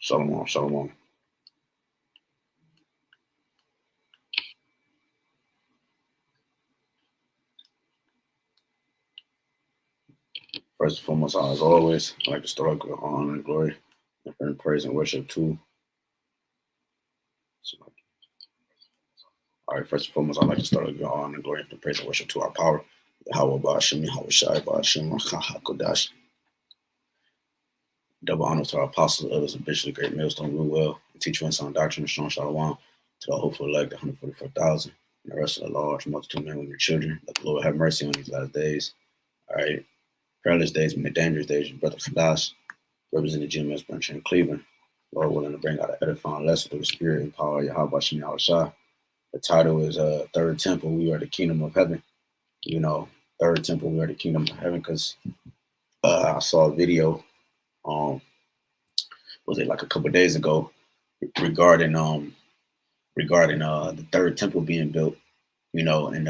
Shalom, shalom. First and foremost, as always, I'd like to start off with honor and glory, and praise and worship too. All right, first and foremost, I'd like to start with honor and glory and praise and worship to our power. YAHAWAH, BAHASHAM, BAHASHAM, HAQADASH. Double honor to our apostles, elders, and bishops, the great millstone, rule well, and teach you in sound doctrine, and strong shalom, to the hopeful elect, 144,000, and the rest of the large multitude men and their children. Let the Lord have mercy on these last days. All right, perilous days, and dangerous days, your brother HAQADASH, representing GMS branch in Cleveland. Lord willing to bring out an edifying lesson through the spirit and power of YAHAWASHI. The title is Third Temple, we are the kingdom of heaven. You know, Third Temple, we are the kingdom of heaven, because I saw a video, was it like a couple of days ago, regarding the third temple being built, you know, and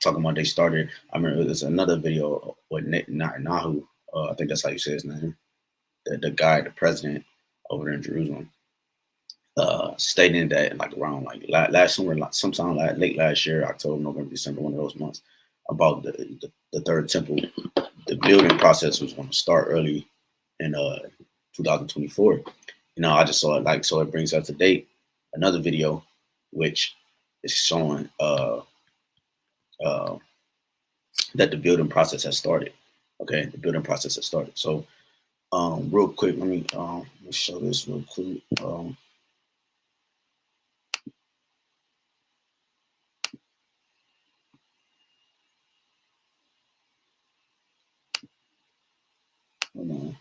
talking about they started. I remember there's another video with Netanyahu, I think that's how you say his name, the guy, the president over there in Jerusalem, stating that like around like last summer, like sometime like late last year, October, November, December, one of those months, about the third temple, the building process was going to start early in 2024. You know, I just saw it, like, so it brings up to date another video which is showing that the building process has started. Okay, the building process has started. So real quick, let me show this real quick. Hold on.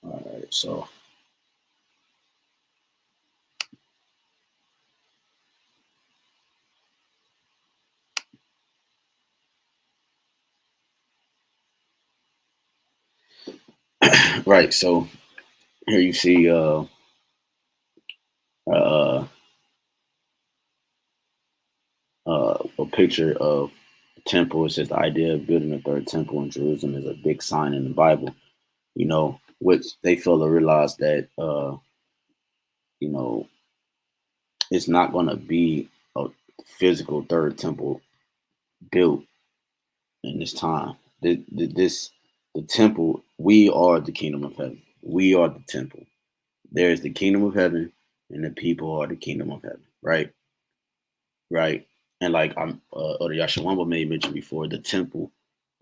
All right, so right, so here you see a picture of a temple. It says the idea of building a third temple in Jerusalem is a big sign in the Bible, you know, which they fail to realize that you know, it's not going to be a physical third temple built in this time. The temple, we are the kingdom of heaven. We are the temple. There's the kingdom of heaven, and the people are the kingdom of heaven. Right, right. And like Elder Yashawamba may mention before, the temple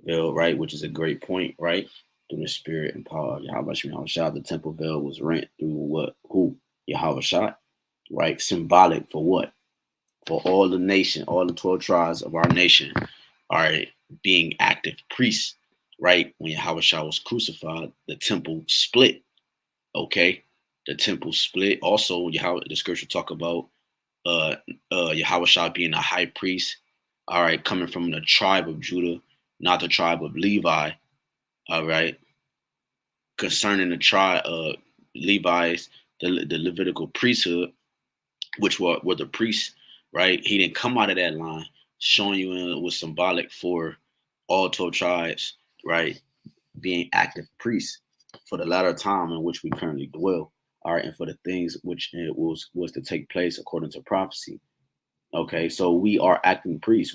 veil, right, which is a great point, right? Through the spirit and power of Yahawah, the temple veil was rent through what? Who? Yahawah, right? Symbolic for what? For all the nation, all the 12 tribes of our nation are being active priests, right? When Yahawah was crucified, the temple split. Okay, the temple split. Also, the scripture talk about Yahawah being a high priest. All right, coming from the tribe of Judah, not the tribe of Levi. All right, concerning the tribe of Levi's, the Levitical priesthood, which were the priests, right? He didn't come out of that line, showing you it was symbolic for all 12 tribes, right? Being active priests for the latter time in which we currently dwell, all right, and for the things which it was to take place according to prophecy. Okay, so we are acting priests.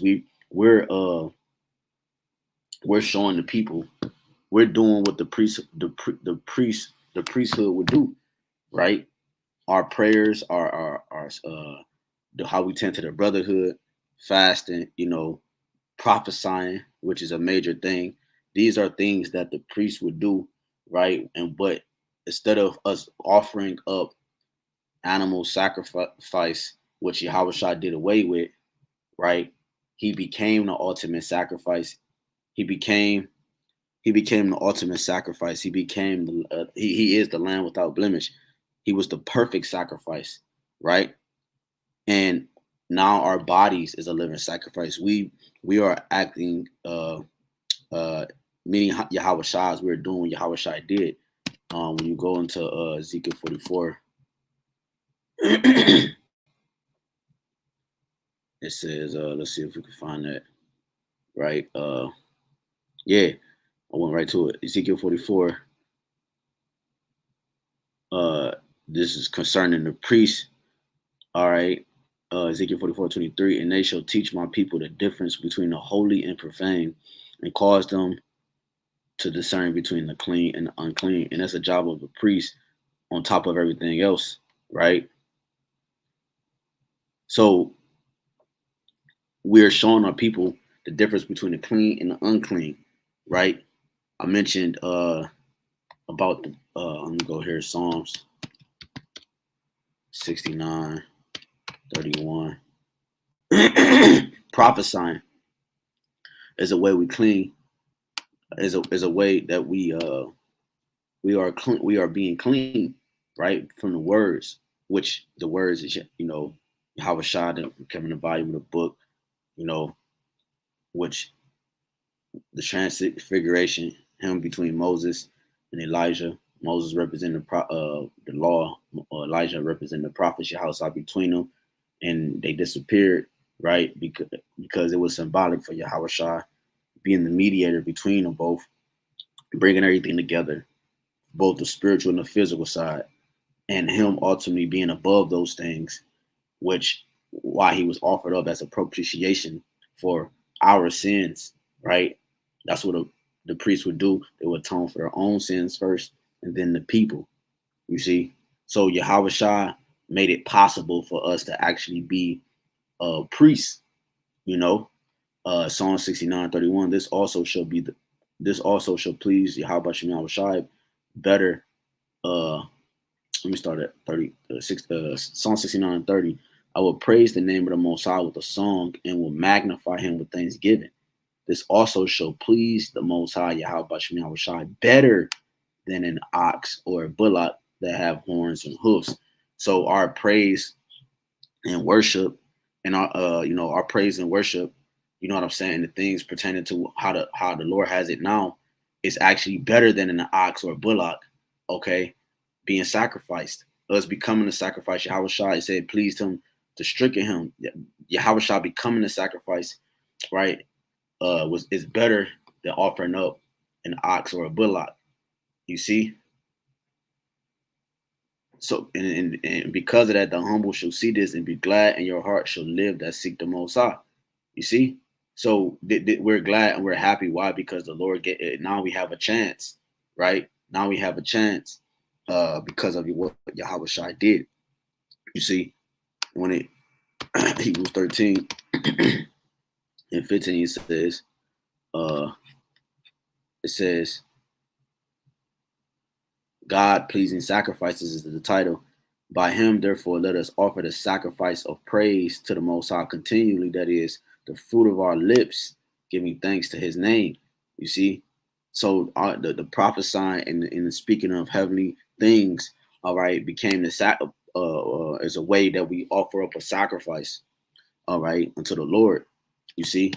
We're showing the people we're doing what the priesthood would do, right? Our prayers, our how we tend to the brotherhood, fasting, you know, prophesying, which is a major thing. These are things that the priest would do, right? But instead of us offering up animal sacrifice, which Yahawah did away with, right? He became the ultimate sacrifice. He became the ultimate sacrifice. He became he is the Lamb without blemish. He was the perfect sacrifice, right? And now our bodies is a living sacrifice. We are acting meaning Yahawah as we're doing what Yahawah did. When you go into Ezekiel 44, It says, let's see if we can find that. Right. Yeah, I went right to it. Ezekiel 44. Uh, this is concerning the priests. All right. Ezekiel 44:23, and they shall teach my people the difference between the holy and profane, and cause them to discern between the clean and the unclean. And that's a job of the priest on top of everything else, right? So we're showing our people the difference between the clean and the unclean, right? I mentioned about the let me go here, Psalms 69:31. Prophesying is a way we clean, is a way that we are clean, we are being clean, right? From the words, which the words is, YAHAWASHI, becoming the volume of the book, you know, which the transfiguration, him between Moses and Elijah. Moses represented the law, Elijah represented the prophets, Yahushua between them, and they disappeared, right? Because it was symbolic for Yahushua being the mediator between them both, bringing everything together, both the spiritual and the physical side, and him ultimately being above those things, which why he was offered up as a propitiation for our sins, right? That's what the priests would do. They would atone for their own sins first, and then the people, you see. So Yahushua made it possible for us to actually be priests, you know. Psalm 69:31, this also shall please Yahushua better. Let me start at 36, Psalm 69:30. I will praise the name of the Most High with a song and will magnify him with thanksgiving. This also shall please the Most High Yahweh better than an ox or a bullock that have horns and hoofs. So our praise and worship, and our praise and worship, you know what I'm saying, the things pertaining to how the Lord has it now, is actually better than an ox or a bullock, okay, being sacrificed. Us becoming the sacrifice. Yahushua, it said pleased him to stricken him. Yahushua becoming the sacrifice, right? Is better than offering up an ox or a bullock. You see? So and because of that, the humble shall see this and be glad, and your heart shall live that seek the Most High. You see? So we're glad and we're happy. Why? Because the Lord now we have a chance, right? Now we have a chance because of what Yahushua did. You see, when it Hebrews 13 and 15 says, it says, God pleasing sacrifices is the title. By him, therefore, let us offer the sacrifice of praise to the Most High continually. That is the fruit of our lips, giving thanks to his name. You see? So the prophesying and the speaking of heavenly things, all right, became as a way that we offer up a sacrifice, all right, unto the Lord. You see?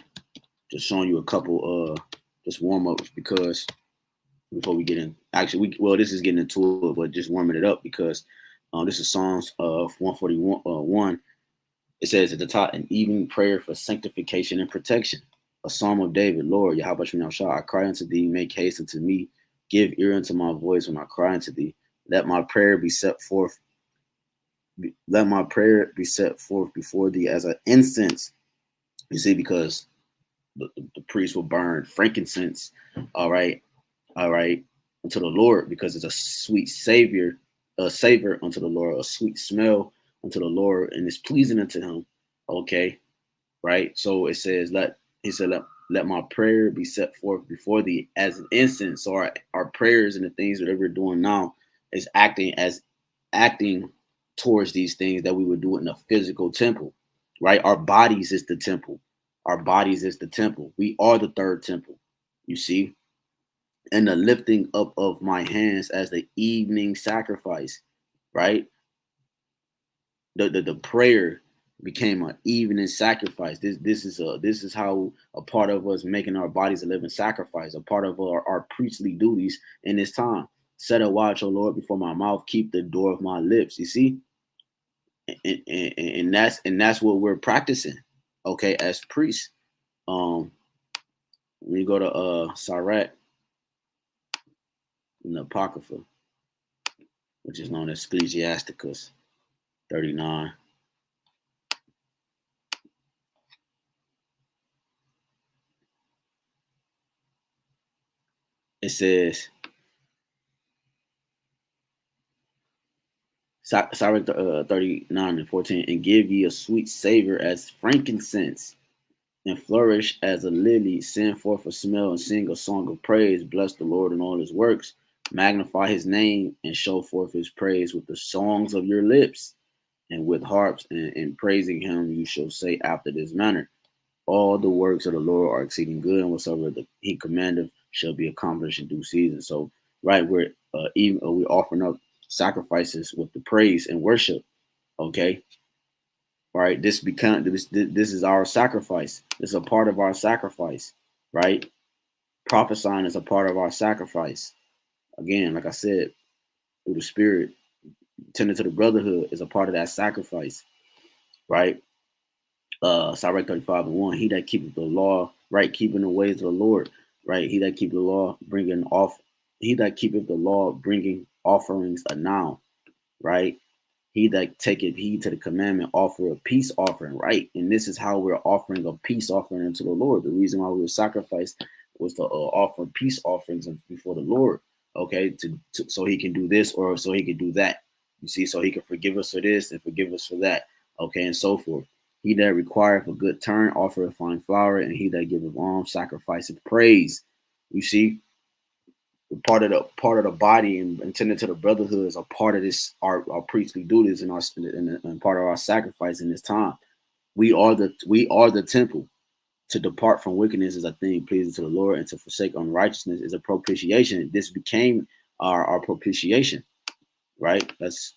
Just showing you a couple just warm-ups because before we get in. Actually, this is getting into it, but just warming it up because this is Psalms 141. It says at the top, an evening prayer for sanctification and protection. A psalm of David, Lord, Yahweh, I cry unto thee, make haste unto me. Give ear unto my voice when I cry unto thee. Let my prayer be set forth. Let my prayer be set forth before thee as an incense. You see, because the priest will burn frankincense, all right, unto the Lord, because it's a sweet savor unto the Lord, a sweet smell unto the Lord, and it's pleasing unto him. Okay, right? So it says, let my prayer be set forth before thee as an incense. So our prayers and the things that we're doing now is acting towards these things that we would do in a physical temple, right? Our bodies is the temple. Our bodies is the temple. We are the third temple, you see? And the lifting up of my hands as the evening sacrifice, right? The prayer became an evening sacrifice. This is how a part of us making our bodies a living sacrifice, a part of our priestly duties in this time. Set a watch, O Lord, before my mouth, keep the door of my lips. You see, and that's what we're practicing. okay, as priests. When you go to Sirach in the Apocrypha, which is known as Ecclesiasticus 39. It says, Sirach 39 and 14, and give ye a sweet savor as frankincense, and flourish as a lily, send forth a smell and sing a song of praise. Bless the Lord in all his works, magnify his name, and show forth his praise with the songs of your lips, and with harps, and praising him you shall say after this manner. All the works of the Lord are exceeding good, and whatsoever he commandeth shall be accomplished in due season. So, right, we're offering up sacrifices with the praise and worship. Okay, right. This is our sacrifice. This is a part of our sacrifice, right? Prophesying is a part of our sacrifice. Again, like I said, through the Spirit, tending to the brotherhood is a part of that sacrifice, right? Sirach 35 and 1, he that keepeth the law, right, keeping the ways of the Lord, right, he that keepeth the law, he that keepeth the law, bringing offerings now, right, he that taketh heed to the commandment, offer a peace offering, right, and this is how we're offering a peace offering unto the Lord. The reason why we were sacrificed was to offer peace offerings before the Lord, okay, so he can do this or so he can do that, you see, so he can forgive us for this and forgive us for that, okay, and so forth. He that requireth a good turn offereth fine flour, and he that giveth alms sacrificeth praise. You see, part of the body and tending to the brotherhood is a part of this our priestly duties and and part of our sacrifice in this time. We are the temple. To depart from wickedness is a thing pleasing to the Lord, and to forsake unrighteousness is a propitiation. This became our propitiation, right? Let's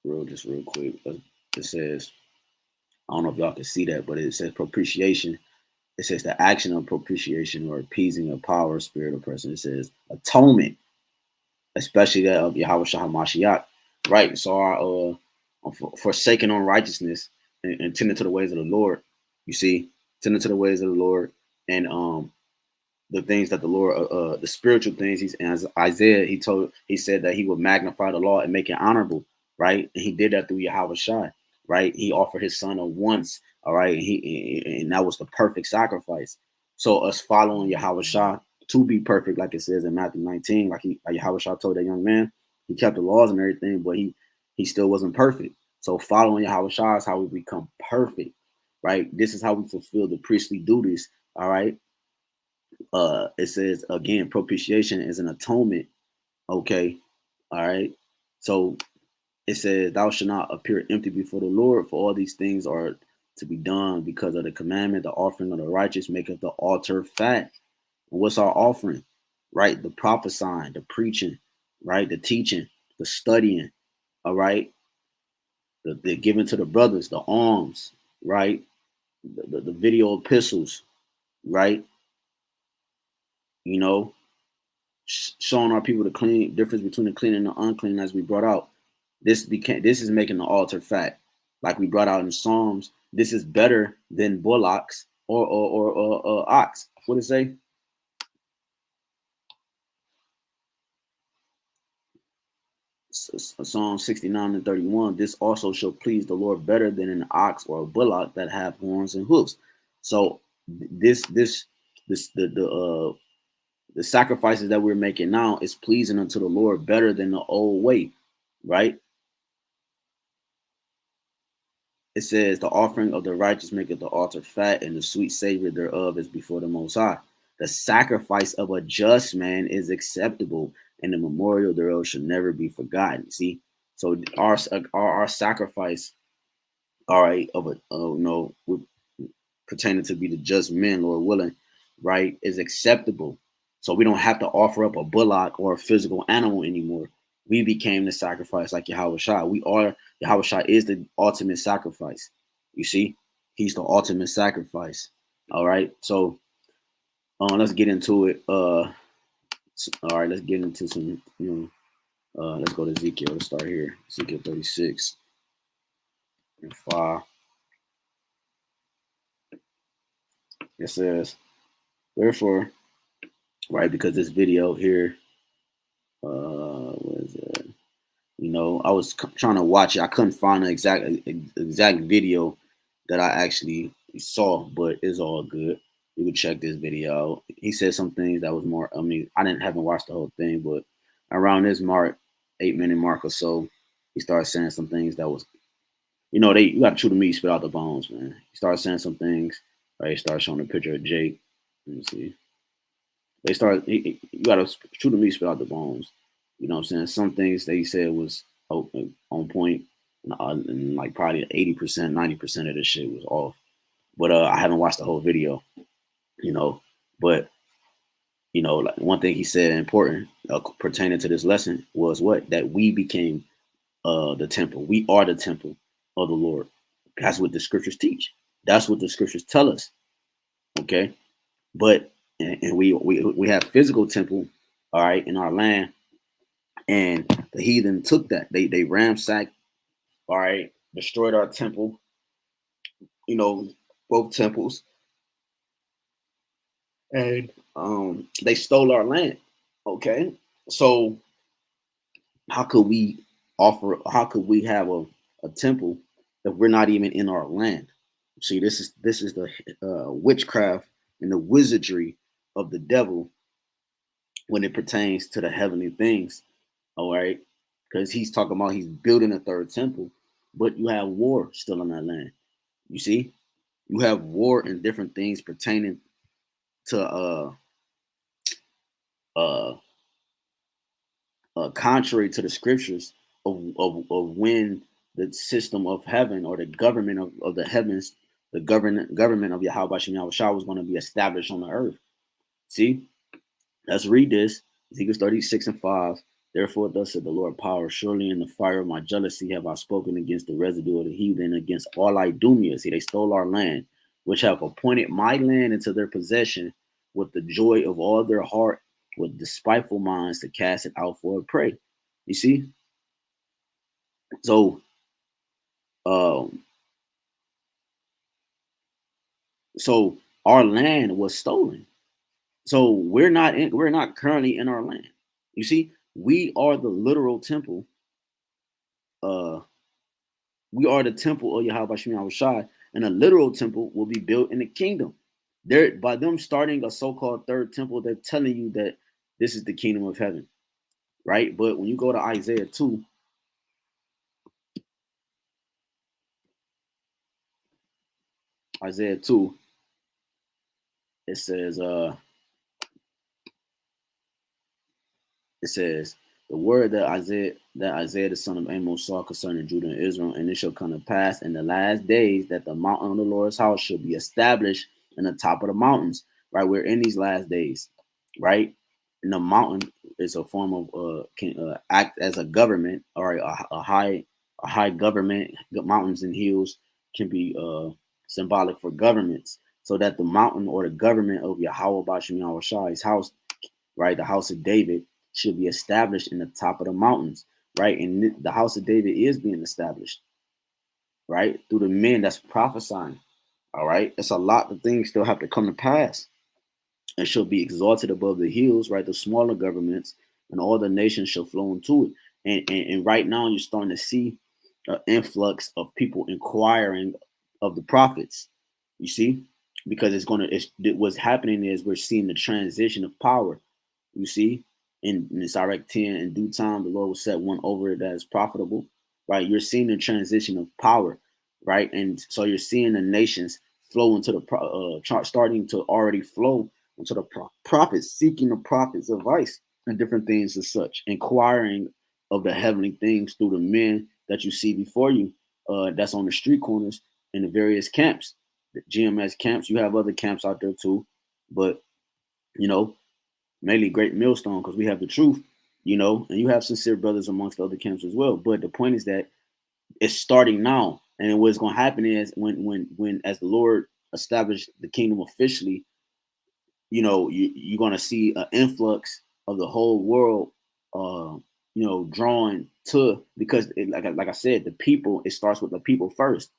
real quick. It says, I don't know if y'all can see that, but it says propitiation. It says the action of propitiation or appeasing a power, spirit, or person. It says atonement, especially that of Yahawashi HaMashiach. Right. So our forsaking unrighteousness and tending to the ways of the Lord. You see, tending to the ways of the Lord and the things that the Lord, the spiritual things. As Isaiah, he said that he would magnify the law and make it honorable, right? And he did that through Yahawashi, right? He offered his son a once, all right, and that was the perfect sacrifice. So us following Yahawashi to be perfect, like it says in Matthew 19, like Yahawashi told that young man, he kept the laws and everything, but he still wasn't perfect. So following Yahawashi is how we become perfect, right? This is how we fulfill the priestly duties, all right? It says again, propitiation is an atonement. Okay, all right. So it says, "Thou shalt not appear empty before the Lord, for all these things are to be done because of the commandment. The offering of the righteous maketh the altar fat." And what's our offering? Right, the prophesying, the preaching, right, the teaching, the studying. All right, the giving to the brothers, the alms, right, the video epistles, right. You know, showing our people the clean difference between the clean and the unclean, as we brought out. This is making the altar fat, like we brought out in Psalms. This is better than bullocks or ox. What does it say? Psalm 69 and 31. This also shall please the Lord better than an ox or a bullock that have horns and hoofs. So this the sacrifices that we're making now is pleasing unto the Lord better than the old way, right? It says, the offering of the righteous maketh the altar fat, and the sweet savor thereof is before the Most High. The sacrifice of a just man is acceptable, and the memorial thereof should never be forgotten. See, so our sacrifice, all right, of a pertaining to be the just men, Lord willing, right, is acceptable. So we don't have to offer up a bullock or a physical animal anymore. We became the sacrifice, like Yahawashi is the ultimate sacrifice. You see, he's the ultimate sacrifice. All right. So let's get into it. All right, let's get into some, let's go to Ezekiel. Let's start here. Ezekiel 36 and 5. It says, therefore, right, because this video here, what is it? You know, I was trying to watch it. I couldn't find the exact video that I actually saw, but it's all good. You would check this video out. He said some things that was more. I mean, haven't watched the whole thing, but around this mark, 8 minute mark or so, he started saying some things that was, you know, you got to chew the meat, spit out the bones, man. He started saying some things. Right, he started showing a picture of Jake. Let me see. You got to chew the meat, spit out the bones. You know what I'm saying? Some things that he said was on point, and like probably 80%, 90% of this shit was off. But I haven't watched the whole video, you know. But you know, like one thing he said important pertaining to this lesson was what, that we became the temple. We are the temple of the Lord. That's what the scriptures teach. That's what the scriptures tell us. Okay, but and we have physical temple, all right, in our land, and the heathen took that. They ransacked, all right, destroyed our temple. You know, both temples, and they stole our land. Okay, so how could we how could we have a temple if we're not even in our land? See, this is the witchcraft and the wizardry of the devil when it pertains to the heavenly things. All right, because he's talking about he's building a third temple, but you have war still on that land. You see, you have war and different things pertaining to uh contrary to the scriptures of when the system of heaven or the government of the heavens, the government of Yahawashi was going to be established on the earth. See, let's read this. Ezekiel 36:5. Therefore, thus said the Lord power, surely in the fire of my jealousy have I spoken against the residue of the heathen, against all Idumea. See, they stole our land, which have appointed my land into their possession with the joy of all their heart, with despiteful minds to cast it out for a prey. You see? So um so our land was stolen. So we're not currently in our land. You see, we are the literal temple. Uh we are the temple of Yahawashi, and a literal temple will be built in the kingdom. They're by them starting a so-called third temple, they're telling you that this is the kingdom of heaven, right? But when you go to Isaiah 2, Isaiah 2, it says, it says, the word that Isaiah the son of Amos saw concerning Judah and Israel, and it shall come to pass in the last days that the mountain of the Lord's house shall be established in the top of the mountains. Right, we're in these last days, right? And the mountain is a form of can act as a government, or a high government. Mountains and hills can be symbolic for governments, so that the mountain or the government of Yahweh Bashim Yahushai's house, right, the house of David, should be established in the top of the mountains, right? And the house of David is being established, right, through the men that's prophesying. All right, it's a lot of things still have to come to pass, and shall be exalted above the hills, right? The smaller governments and all the nations shall flow into it. And right now you're starting to see an influx of people inquiring of the prophets. You see, because what's happening is we're seeing the transition of power. You see, in Sirach 10, in due time, the Lord will set one over it that is profitable, right? You're seeing the transition of power, right? And so you're seeing the nations flow into the starting to already flow into the prophets, seeking the prophets' advice and different things as such, inquiring of the heavenly things through the men that you see before you, that's on the street corners in the various camps, the GMS camps. You have other camps out there too, but you know, mainly Great Millstone, because we have the truth, you know, and you have sincere brothers amongst the other camps as well. But the point is that it's starting now, and then what's going to happen is when as the Lord established the kingdom officially, you know, you're going to see an influx of the whole world, you know, drawn to, because like I said, the people, it starts with the people first.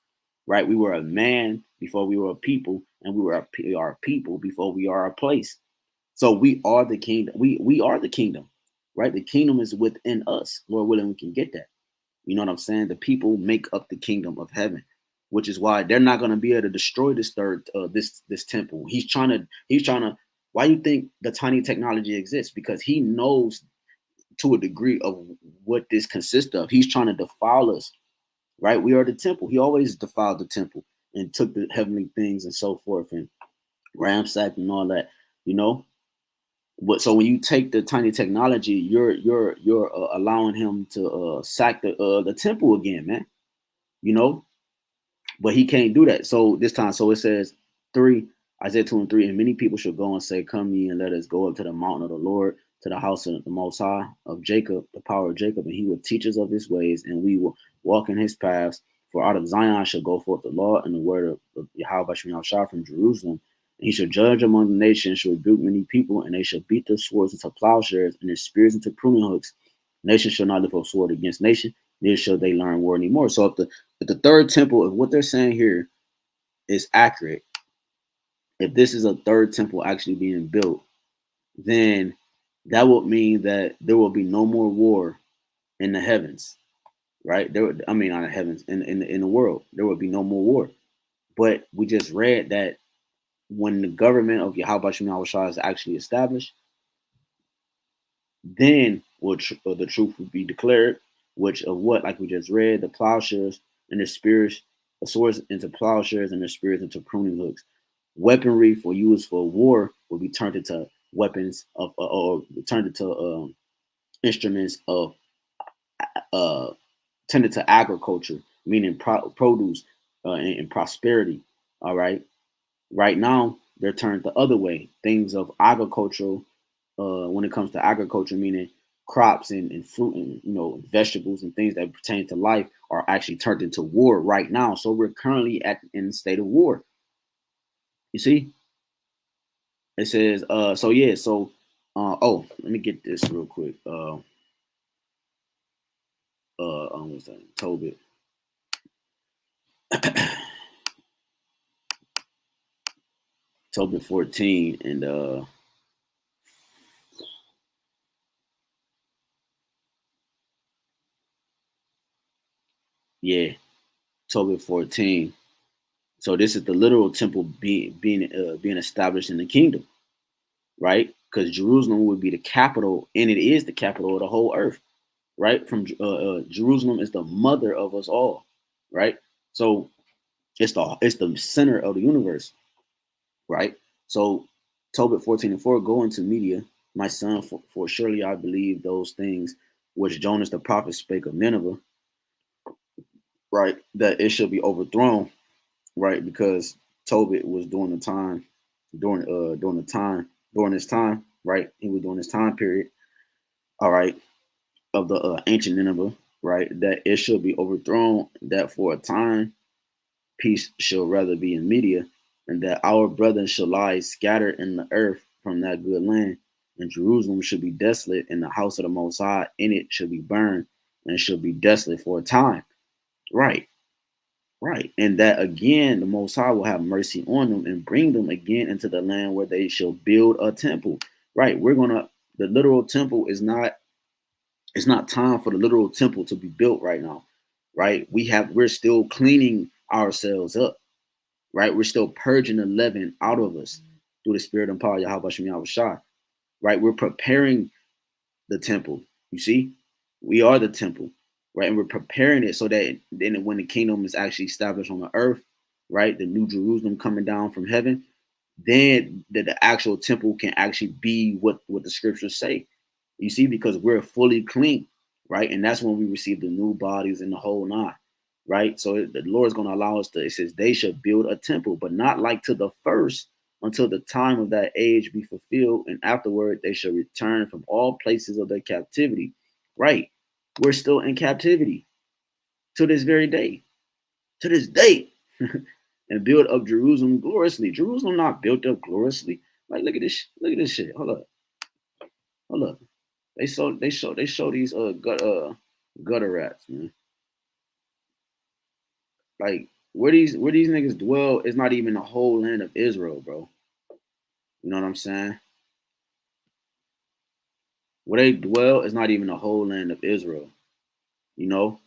right? We were a man before we were a people, and we are a people before we are a place. So we are the kingdom. We are the kingdom, right? The kingdom is within us. Lord willing, we can get that. You know what I'm saying? The people make up the kingdom of heaven, which is why they're not going to be able to destroy this this temple. He's trying to. Why you think the tiny technology exists? Because he knows to a degree of what this consists of. He's trying to defile us, right? We are the temple. He always defiled the temple and took the heavenly things and so forth and ransacked and all that, you know. But so when you take the tiny technology, you're allowing him to sack the temple again, man. You know, but he can't do that. So this time, so it says 3, Isaiah 2 and 3, and many people shall go and say, "Come ye and let us go up to the mountain of the Lord, to the house of the Most High of Jacob, the power of Jacob, and he will teach us of his ways, and we will walk in his paths. For out of Zion shall go forth the law and the word of YAHWAH from Jerusalem. And he shall judge among the nations, shall rebuke many people, and they shall beat their swords into plowshares and their spears into pruning hooks. Nation shall not lift up sword against nation, neither shall they learn war anymore." So if the third temple, if what they're saying here is accurate, if this is a third temple actually being built, then that would mean that there will be no more war in the heavens, right? I mean, not the heavens, in the world, there will be no more war. But we just read that when the government of Yahweh Shah is actually established, then the truth will be declared, which of what, like we just read, the plowshares and the spears, the swords into plowshares and the spears into pruning hooks. Weaponry for use for war will be turned into weapons of, or turned into instruments of, uh, tended to agriculture, meaning produce and prosperity. All right. Right now, they're turned the other way. Things of agricultural, when it comes to agriculture, meaning crops and fruit and vegetables and things that pertain to life, are actually turned into war right now. So we're currently in a state of war. You see, it says so yeah. So oh, let me get this real quick. What's that? Tobit. Tobit 14 and yeah, Tobit 14. So this is the literal temple being established in the kingdom, right? Because Jerusalem would be the capital, and it is the capital of the whole earth, right? From Jerusalem is the mother of us all, right? So it's the center of the universe, right? So Tobit 14:4, go into media, my son, for surely I believe those things which Jonas the prophet spake of Nineveh, right? That it shall be overthrown, right? Because Tobit was during the time, during this time, right? He was during this time period, all right, of the ancient Nineveh, right? That it shall be overthrown, that for a time peace shall rather be in media, and that our brethren shall lie scattered in the earth from that good land. And Jerusalem should be desolate, and the house of the Most High in it should be burned, and shall be desolate for a time. Right, right. And that again, the Most High will have mercy on them and bring them again into the land where they shall build a temple. Right. The literal temple is not, it's not time for the literal temple to be built right now. Right. We're still cleaning ourselves up, right? We're still purging the leaven out of us through the spirit and power of Yahawah, right? We're preparing the temple. You see, we are the temple, right? And we're preparing it so that then when the kingdom is actually established on the earth, right? The new Jerusalem coming down from heaven, then the actual temple can actually be what the scriptures say. You see, because we're fully clean, right? And that's when we receive the new bodies and the whole nine, right? So the Lord is going to allow us to, it says, they should build a temple, but not like to the first, until the time of that age be fulfilled, and afterward they shall return from all places of their captivity. Right? We're still in captivity to this very day, to this day, and build up Jerusalem gloriously. Jerusalem not built up gloriously. Like, look at this, look at this shit. Hold up. They show these gutter rats, man. Like where these niggas dwell is not even the whole land of Israel, bro. You know what I'm saying? Where they dwell is not even the whole land of Israel. You know,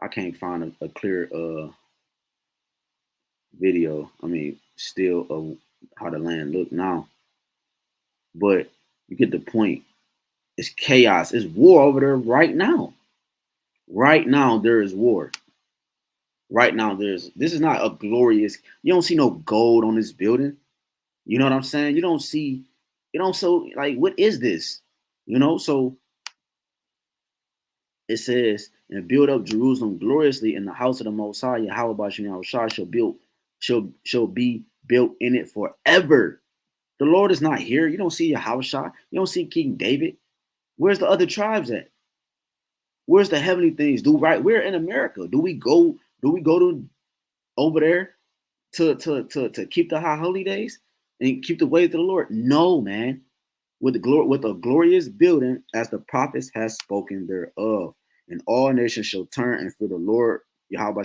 I can't find a clear video. I mean, still of how the land look now, but you get the point. It's chaos. It's war over there right now. Right now there is war. Right now this is not a glorious. You don't see no gold on this building. You know what I'm saying? You don't see. You know, so like, what is this? You know, so it says, and build up Jerusalem gloriously in the house of the Most High. YAHWASHI shall be built in it forever. The Lord is not here. You don't see YAHWASHI. You don't see King David. Where's the other tribes at? Where's the heavenly things? We're in America. Do we go to over there to keep the high holy days and keep the ways of the Lord? No, man. With a glorious building, as the prophets has spoken thereof, and all nations shall turn and fear the Lord Yahweh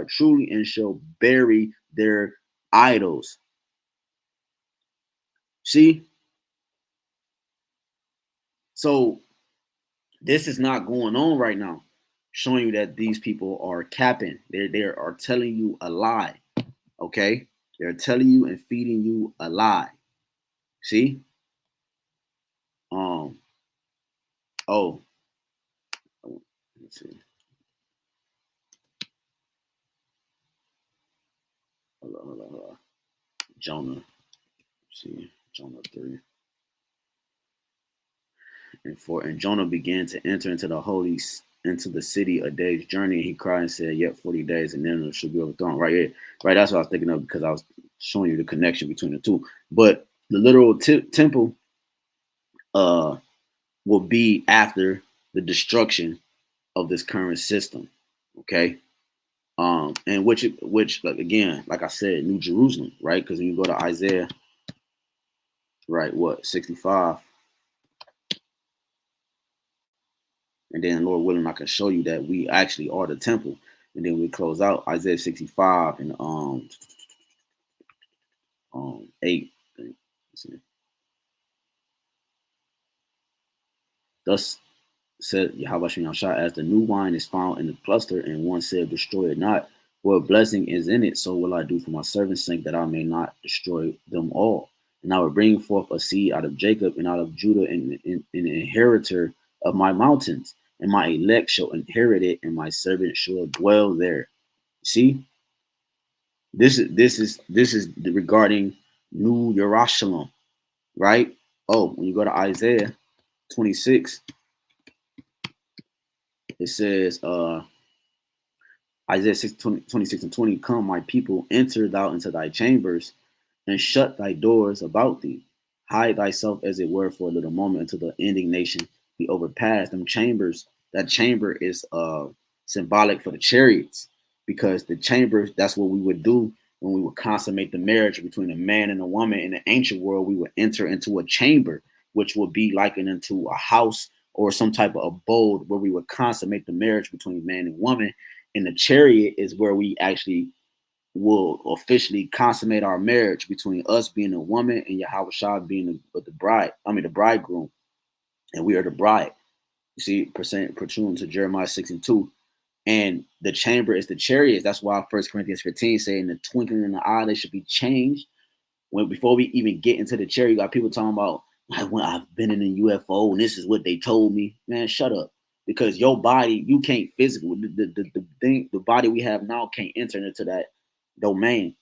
truly, and shall bury their idols. See, so this is not going on right now, showing you that these people are capping. They are telling you a lie. Okay, they're telling you and feeding you a lie. See, oh, let's see. Hold on. Jonah. Let's see, Jonah 3. And Jonah began to enter into the city a day's journey. And he cried and said, "Yet 40 days, and then it should be overthrown." Right here, right. That's what I was thinking of, because I was showing you the connection between the two. But the literal temple will be after the destruction of this current system. Okay. And which like, again, like I said, New Jerusalem, right? Because when you go to Isaiah, right, 65. And then, Lord willing, I can show you that we actually are the temple. And then we close out Isaiah 65 and 8. Thus said YAHWASHI, as the new wine is found in the cluster, and one said, "Destroy it not. What blessing is in it, so will I do for my servants' sake, that I may not destroy them all. And I will bring forth a seed out of Jacob and out of Judah, and an inheritor of my mountains. And my elect shall inherit it, and my servant shall dwell there." See, this is regarding New Jerusalem, right? Oh, when you go to Isaiah 26, it says, Isaiah 26 and 20, "Come, my people, enter thou into thy chambers, and shut thy doors about thee. Hide thyself, as it were, for a little moment, until the indignation be overpassed." Them chambers, that chamber is symbolic for the chariots, because the chambers, that's what we would do when we would consummate the marriage between a man and a woman. In the ancient world, we would enter into a chamber, which would be likened into a house or some type of abode, where we would consummate the marriage between man and woman. And the chariot is where we actually will officially consummate our marriage between us being a woman and YAHWASHI being the bride. I mean, the bridegroom, and we are the bride. You see, protruding to Jeremiah 6:2. And the chamber is the chariots. That's why 1 Corinthians 15 saying, "In the twinkling in the eye, they should be changed." When before we even get into the chariot, you got people talking about, "When I've been in a UFO and this is what they told me." Man, shut up. Because your body, you can't physically, the body we have now can't enter into that domain.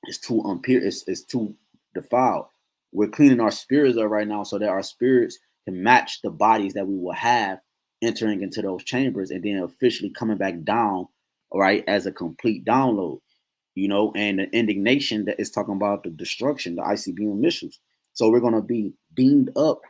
It's too impure, it's too defiled. We're cleaning our spirits up right now, so that our spirits can match the bodies that we will have entering into those chambers, and then officially coming back down, all right, as a complete download. You know, and the indignation that is talking about the destruction, the ICBM missiles. So we're going to be beamed up,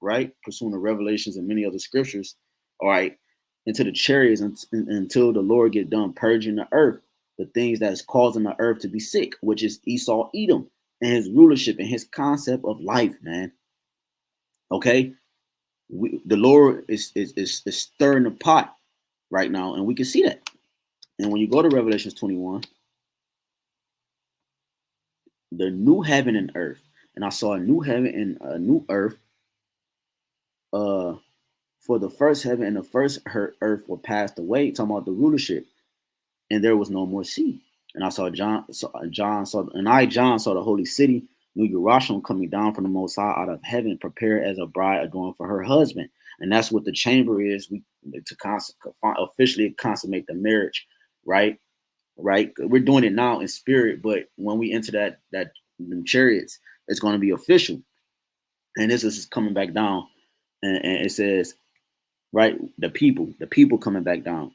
right, pursuing the revelations and many other scriptures, all right, into the chariots until the Lord get done purging the earth, the things that is causing the earth to be sick, which is Esau, Edom, and his rulership and his concept of life, man. Okay, the Lord is stirring the pot right now, and we can see that. And when you go to Revelations 21, the new heaven and earth, and I saw a new heaven and a new earth, uh, for the first heaven and the first earth were passed away, talking about the rulership, and there was no more sea. And I saw John saw, and I John saw the holy city, New Jerusalem, coming down from the Most High out of heaven, prepared as a bride adorned for her husband. And that's what the chamber is. We officially consummate the marriage, right? Right. We're doing it now in spirit, but when we enter that the chariots, it's going to be official. And this is coming back down, and it says, right, the people coming back down.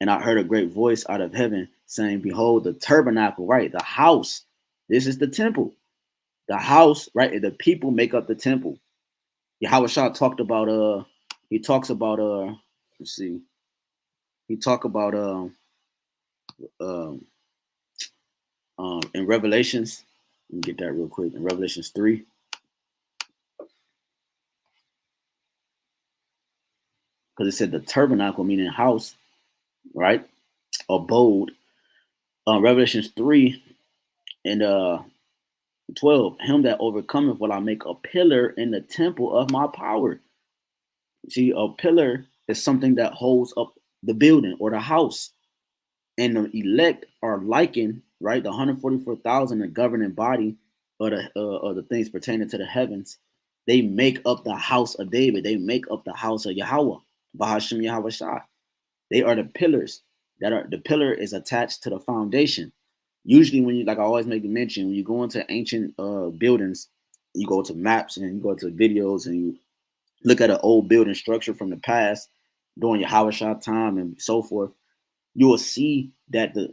And I heard a great voice out of heaven saying, behold, the tabernacle, right, the house. This is the temple. The house, right? The people make up the temple. Yahawashi talked about he talks about let's see, he talk about um in Revelations. Let me get that real quick. In Revelations 3, because it said the tabernacle, meaning house, right? Abode. Revelations 3 and 12. Him that overcometh will I make a pillar in the temple of my power. See, a pillar is something that holds up the building or the house. And the elect are likened, right? The 144,000, the governing body of the things pertaining to the heavens. They make up the house of David. They make up the house of Yahawah. BAHASHAM YAHAWASHI. They are the pillars. The pillar is attached to the foundation. Usually when you, like I always make a mention, when you go into ancient buildings, you go to maps and you go to videos and you look at an old building structure from the past during your Yahawashi time and so forth, you will see that the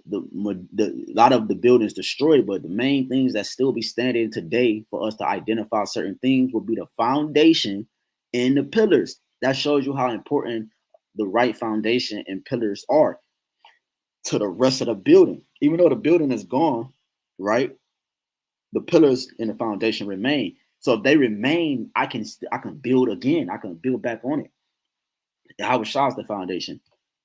lot of the buildings destroyed, but the main things that still be standing today for us to identify certain things will be the foundation and the pillars. That shows you how important the right foundation and pillars are to the rest of the building. Even though the building is gone, right? The pillars and the foundation remain. So if they remain, I can build again. I can build back on it. Yahawashi is the foundation.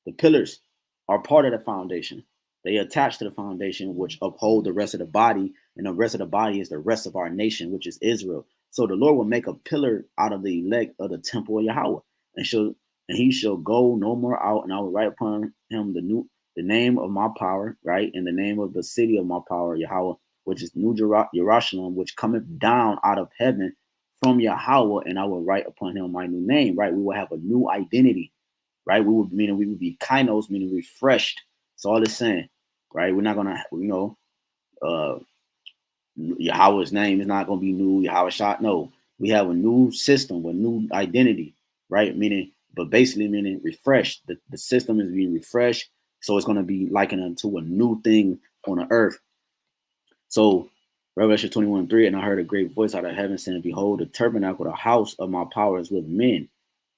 The pillars are part of the foundation. They attach to the foundation, which uphold the rest of the body, and the rest of the body is the rest of our nation, which is Israel. So the Lord will make a pillar out of the elect of the temple of Yahweh, and he shall go no more out, and I will write upon him the name of my power, right, and the name of the city of my power, Yahweh, which is New Jerusalem, which cometh down out of heaven from Yahweh, and I will write upon him my new name, right? We will have a new identity, right? We would be kainos, meaning refreshed. That's all it's saying, right? We're not gonna, Yahweh's name is not gonna be new. Yahawashi, no, we have a new system, a new identity, right? Meaning, but basically meaning refreshed. The system is being refreshed, so it's gonna be likened unto a new thing on the earth. So Revelation 21:3, and I heard a great voice out of heaven saying, behold, the tabernacle, the house of my power is with men,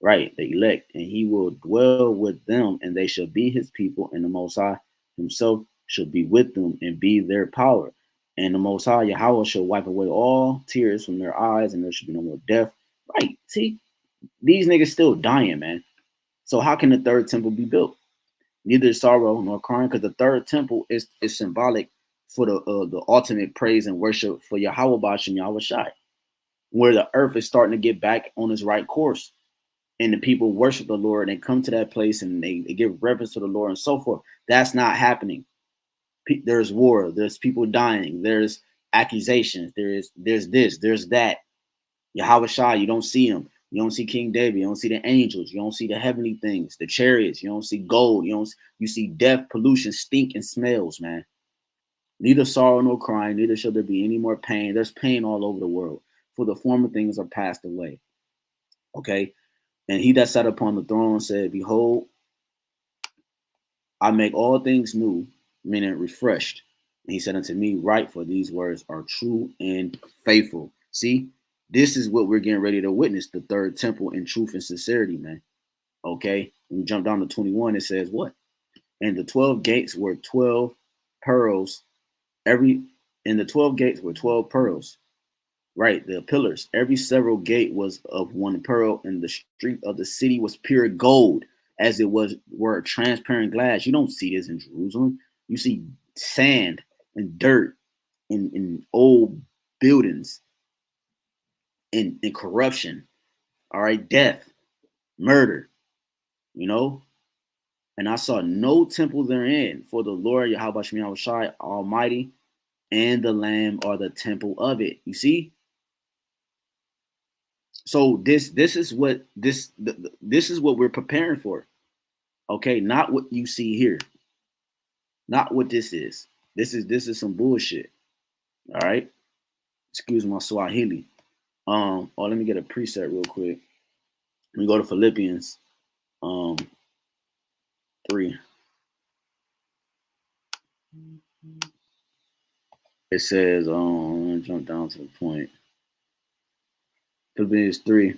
right? The elect, and he will dwell with them, and they shall be his people, and the Most High himself shall be with them and be their power. And the Most High Yahweh shall wipe away all tears from their eyes, and there shall be no more death. Right. See, these niggas still dying, man. So how can the third temple be built? Neither sorrow nor crying, because the third temple is symbolic for the ultimate praise and worship for Yahweh and Yahawashi, where the earth is starting to get back on its right course. And the people worship the Lord and they come to that place and they give reverence to the Lord and so forth. That's not happening. There's war, there's people dying, there's accusations, there's this, there's that. Yahawashi, you don't see him. You don't see King David. You don't see the angels. You don't see the heavenly things, the chariots. You don't see gold. You see death, pollution, stink, and smells, man. Neither sorrow nor crying, neither shall there be any more pain. There's pain all over the world, for the former things are passed away. Okay. And he that sat upon the throne said, behold, I make all things new, meaning refreshed. And he said unto me, write, for these words are true and faithful. See, this is what we're getting ready to witness, the third temple in truth and sincerity, man. Okay. When you jump down to 21, it says what? And the 12 gates were 12 pearls. And the 12 gates were 12 pearls. Right, the pillars. Every several gate was of one pearl, and the street of the city was pure gold. as it were transparent glass. You don't see this in Jerusalem. You see sand and dirt in old buildings and corruption. All right, death, murder, you know. And I saw no temple therein, for the Lord Yahawah Almighty and the Lamb are the temple of it. You see? So this is what this is what we're preparing for. Okay, not what you see here. Not what this is. This is some bullshit. All right. Excuse my Swahili. Let me get a preset real quick. Let me go to Philippians 3. It says, I'm gonna jump down to the point. Philippians 3.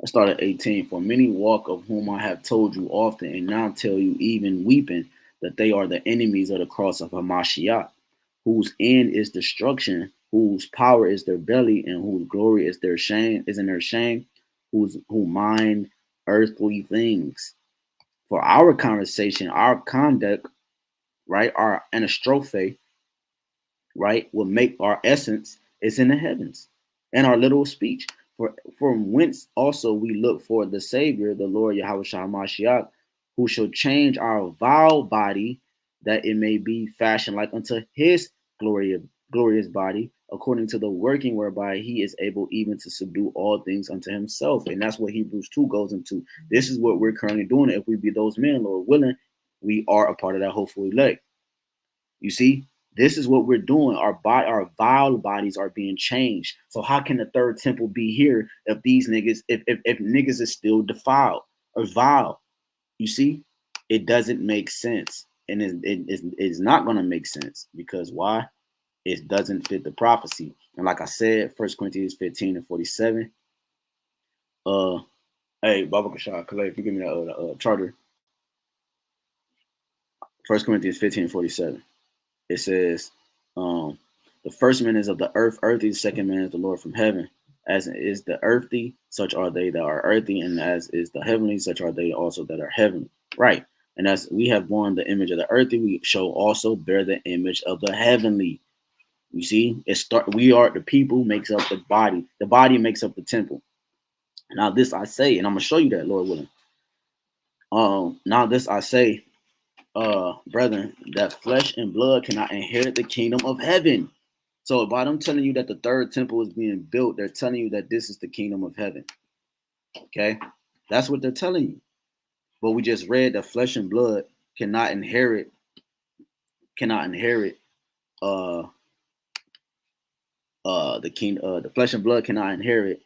I started 18. For many walk of whom I have told you often, and now tell you even weeping, that they are the enemies of the cross of Hamashiach, whose end is destruction, whose power is their belly, and whose glory is their shame, is in their shame, who mind earthly things. For our conversation, our conduct, right, our anastrophe, right, will make our essence is in the heavens, and our little speech. For from whence also we look for the Savior, the Lord Yahweh Mashiach, who shall change our vile body, that it may be fashioned like unto his glorious body, according to the working whereby he is able even to subdue all things unto himself. And that's what Hebrews 2 goes into. This is what we're currently doing. If we be those men, Lord willing, we are a part of that hopeful elect. You see, this is what we're doing. Our vile bodies are being changed. So how can the third temple be here if these niggas, if niggas is still defiled or vile? You see, it doesn't make sense, and it's not going to make sense because why? It doesn't fit the prophecy. And like I said, 1 Corinthians 15 and 47. Hey, Baba Kashah, collect. If you give me that charter. 1 Corinthians 15 and 47. It says, the first man is of the earthy, the second man is the Lord from heaven. As is the earthy, such are they that are earthy, and as is the heavenly, such are they also that are heavenly. Right. And as we have borne the image of the earthy, we shall also bear the image of the heavenly. You see, we are the people who makes up the body. The body makes up the temple. Now this I say, and I'm gonna show you that, Lord willing. Now this I say, brethren, that flesh and blood cannot inherit the kingdom of heaven. So by them telling you that the third temple is being built, they're telling you that this is the kingdom of heaven. Okay, that's what they're telling you. But we just read that flesh and blood cannot inherit the king the flesh and blood cannot inherit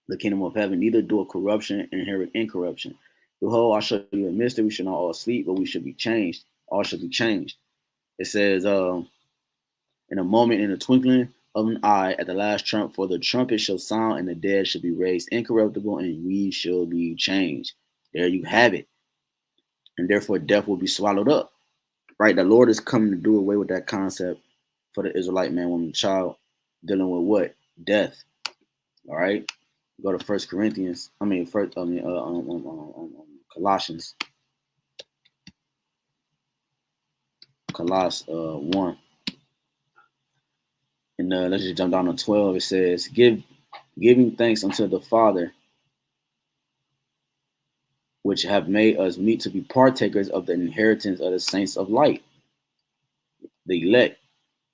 the kingdom of heaven, neither do a corruption inherit incorruption. Behold, I show you a mystery, we should not all sleep, but we should be changed. All should be changed. It says, in a moment, in the twinkling of an eye, at the last trump, for the trumpet shall sound, and the dead shall be raised incorruptible, and we shall be changed. There you have it. And therefore death will be swallowed up. Right? The Lord is coming to do away with that concept for the Israelite man, woman, child, dealing with what? Death. All right. Go to Colossians. Colossians 1. And let's just jump down to 12. It says, giving thanks unto the Father, which have made us meet to be partakers of the inheritance of the saints of light, the elect,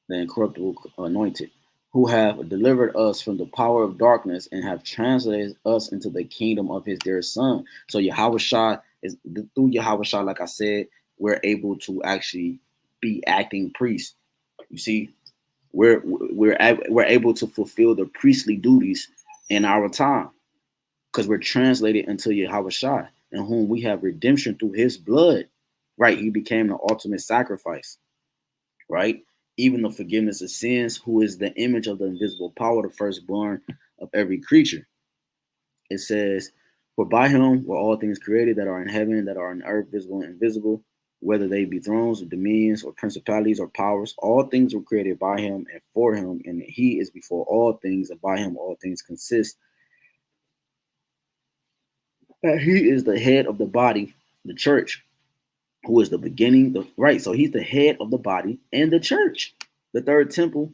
the incorruptible anointed, who have delivered us from the power of darkness and have translated us into the kingdom of his dear son. So Yahawah is through Yahawah, like I said, we're able to actually be acting priests. You see, we're able to fulfill the priestly duties in our time because we're translated into Yahawah, in whom we have redemption through his blood. Right, he became the ultimate sacrifice. Right, even the forgiveness of sins, who is the image of the invisible power, the firstborn of every creature. It says, For by him were all things created that are in heaven, that are in earth, visible and invisible, whether they be thrones or dominions or principalities or powers. All things were created by him and for him, and he is before all things, and by him all things consist. That he is the head of the body, the church, who is the beginning, right? So he's the head of the body and the church. The third temple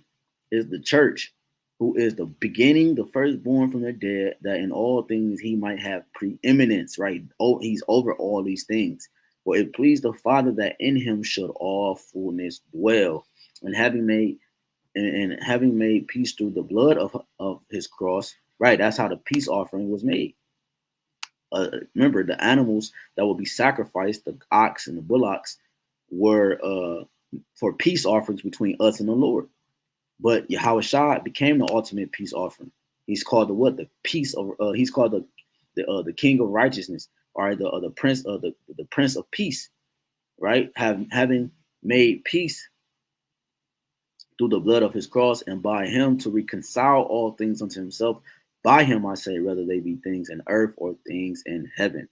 is the church, who is the beginning, the firstborn from the dead, that in all things he might have preeminence, right? Oh, he's over all these things. For it pleased the Father that in him should all fullness dwell, and having made peace through the blood of his cross, right? That's how the peace offering was made. Remember, the animals that would be sacrificed, the ox and the bullocks, were for peace offerings between us and the Lord. But Yahawashi became the ultimate peace offering. He's called the what? The peace of. He's called the King of Righteousness, or the Prince of the Prince of Peace, right? Having made peace through the blood of his cross, and by him to reconcile all things unto himself. By him, I say, whether they be things in earth or things in heaven.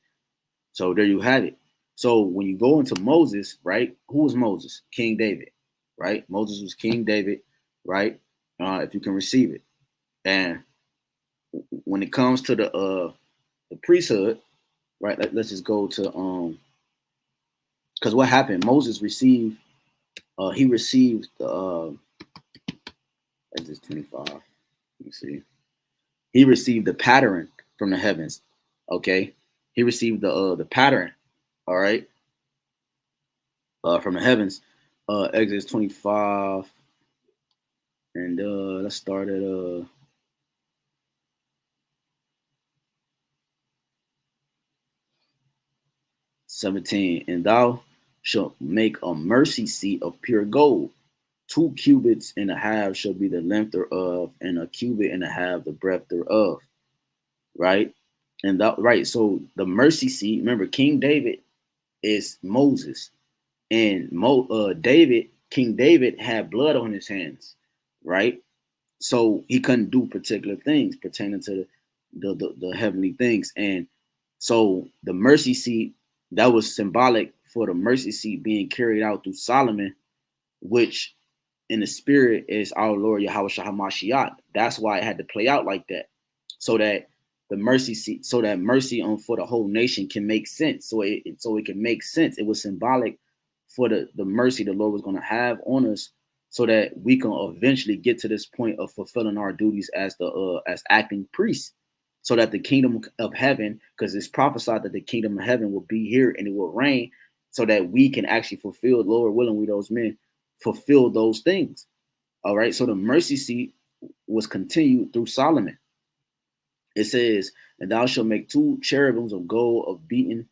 So there you have it. So when you go into Moses, right? Who was Moses? King David, right? Moses was King David, right? If you can receive it. And when it comes to the priesthood, right? Let's just go to because what happened? Moses received he received Exodus 25. Let me see. He received the pattern from the heavens. Okay, he received the pattern. All right, from the heavens. Exodus 25, and let's start at 17. And thou shalt make a mercy seat of pure gold. 2 cubits and a half shall be the length thereof, and a cubit and a half the breadth thereof. Right, and that right. So the mercy seat. Remember, King David is Moses, and King David had blood on his hands, right? So he couldn't do particular things pertaining to the heavenly things. And so the mercy seat, that was symbolic for the mercy seat being carried out through Solomon, which in the spirit is our Lord Yahawashi HaMashiach. That's why it had to play out like that, so that the mercy seat, so that mercy on for the whole nation can make sense. So it can make sense. It was symbolic for the mercy the Lord was going to have on us, so that we can eventually get to this point of fulfilling our duties as the as acting priests, so that the kingdom of heaven, because it's prophesied that the kingdom of heaven will be here and it will reign, so that we can actually fulfill, Lord willing, we those men fulfill those things. All right. So the mercy seat was continued through Solomon. It says, and thou shalt make 2 cherubims of gold of beaten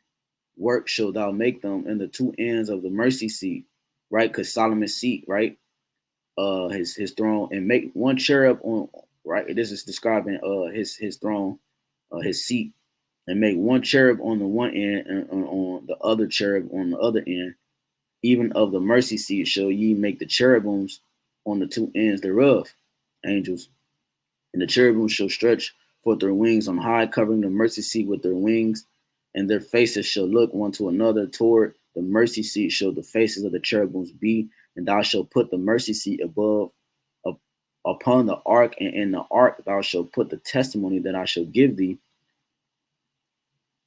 work, shalt thou make them in the 2 ends of the mercy seat, right? Because Solomon's seat, right? His throne, and make 1 cherub on, right? This is describing his throne, his seat, and make 1 cherub on the one end, and on the other cherub on the other end. Even of the mercy seat shall ye make the cherubims on the 2 ends thereof, angels. And the cherubims shall stretch forth their wings on high, covering the mercy seat with their wings, and their faces shall look one to another toward the mercy seat shall the faces of the cherubims be, and thou shalt put the mercy seat above upon the ark, and in the ark thou shalt put the testimony that I shall give thee,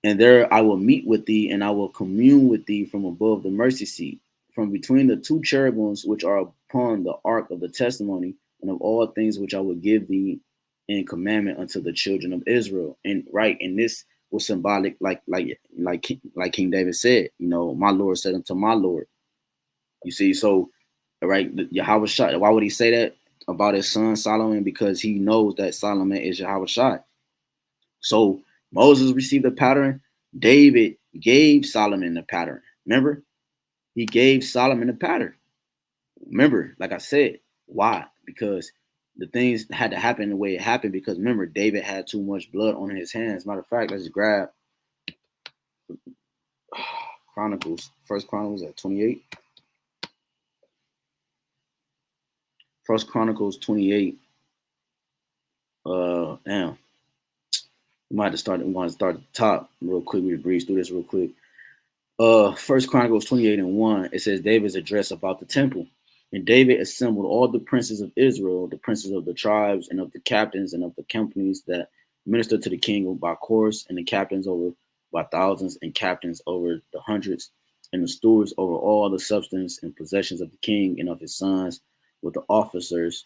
and there I will meet with thee, and I will commune with thee from above the mercy seat, from between the 2 cherubims which are upon the ark of the testimony, and of all things which I will give thee in commandment unto the children of Israel. And right, and this was symbolic, like King David said, my Lord said unto my Lord. You see, so right, Yahawashi, why would he say that about his son Solomon? Because he knows that Solomon is Yahawashi. So Moses received the pattern. David gave Solomon the pattern. Remember, he gave Solomon the pattern. Remember, like I said, why? Because the things had to happen the way it happened. Because remember, David had too much blood on his hands. Matter of fact, let's grab Chronicles. First Chronicles at 28. First Chronicles 28. Damn. We might have to start. We want to start at the top real quick. We breeze through this real quick. First Chronicles 28:1. It says David's address about the temple. And David assembled all the princes of Israel, the princes of the tribes, and of the captains and of the companies that ministered to the king by course, and the captains over by thousands, and captains over the hundreds, and the stewards over all the substance and possessions of the king and of his sons, with the officers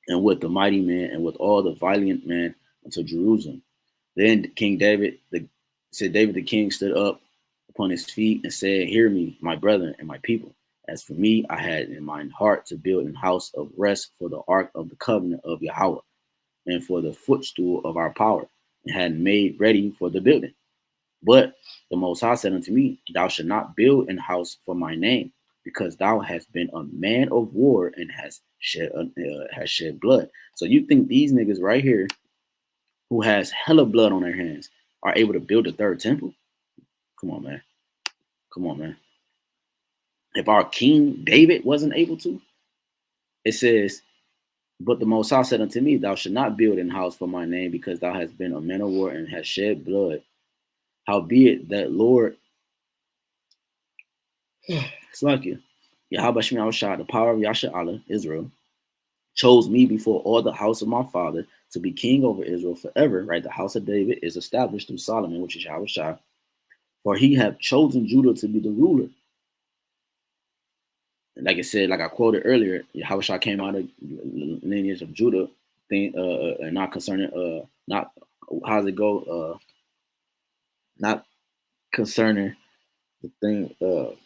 and with the mighty men and with all the valiant men unto Jerusalem. Then King David, said David the king stood up upon his feet and said, "Hear me, my brethren and my people. As for me, I had in my heart to build an house of rest for the ark of the covenant of Yahweh, and for the footstool of our power, and had made ready for the building. But the Most High said unto me, Thou shalt not build an house for my name, because thou hast been a man of war and has shed blood." So you think these niggas right here, who has hella blood on their hands, are able to build a third temple? Come on, man. Come on, man. If our King David wasn't able to, it says, "But the Most High said unto me, Thou shalt not build an house for my name, because thou hast been a man of war and hast shed blood. Howbeit that Lord," it's like you, Yahawashi, the power of Yasha Israel, "chose me before all the house of my father to be king over Israel forever," right? The house of David is established through Solomon, which is Yahawashi. "For he have chosen Judah to be the ruler." And like I said, like I quoted earlier, Yahawashi came out of lineage of Judah, not concerning, not, how's it go? Not concerning the thing,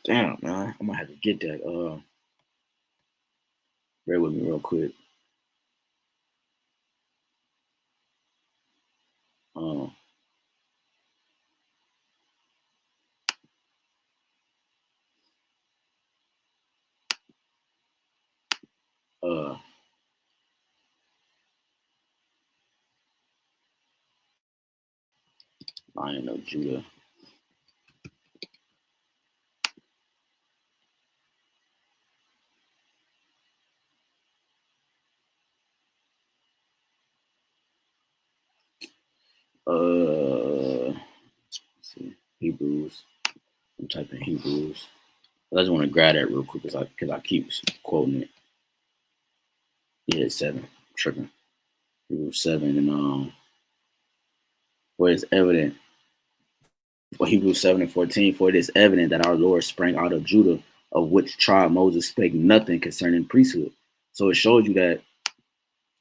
damn, man, I'm gonna have to get that. Bear with me real quick. Um, uh, Lion of Judah. Let's see, Hebrews. I'm typing Hebrews. I just want to grab that real quick because I keep quoting it. Yeah, it's 7. I'm tripping. Hebrews 7 and where it's evident. For Hebrews 7:14, "For it is evident that our Lord sprang out of Judah, of which tribe Moses spake nothing concerning priesthood." So it shows you that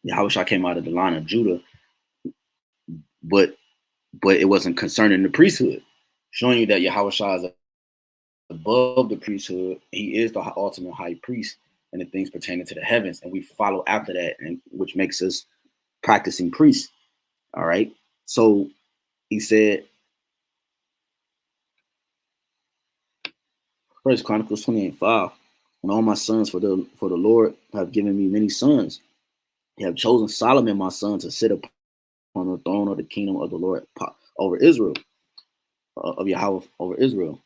Yahushua came out of the line of Judah, but it wasn't concerning the priesthood, showing you that Yahushua is above the priesthood. He is the ultimate high priest and the things pertaining to the heavens, and we follow after that, and which makes us practicing priests. All right. So he said, First Chronicles 28:5, "And all my sons for the Lord have given me many sons. He have chosen Solomon my son to sit upon the throne of the kingdom of the Lord over Israel, of Yahweh over Israel."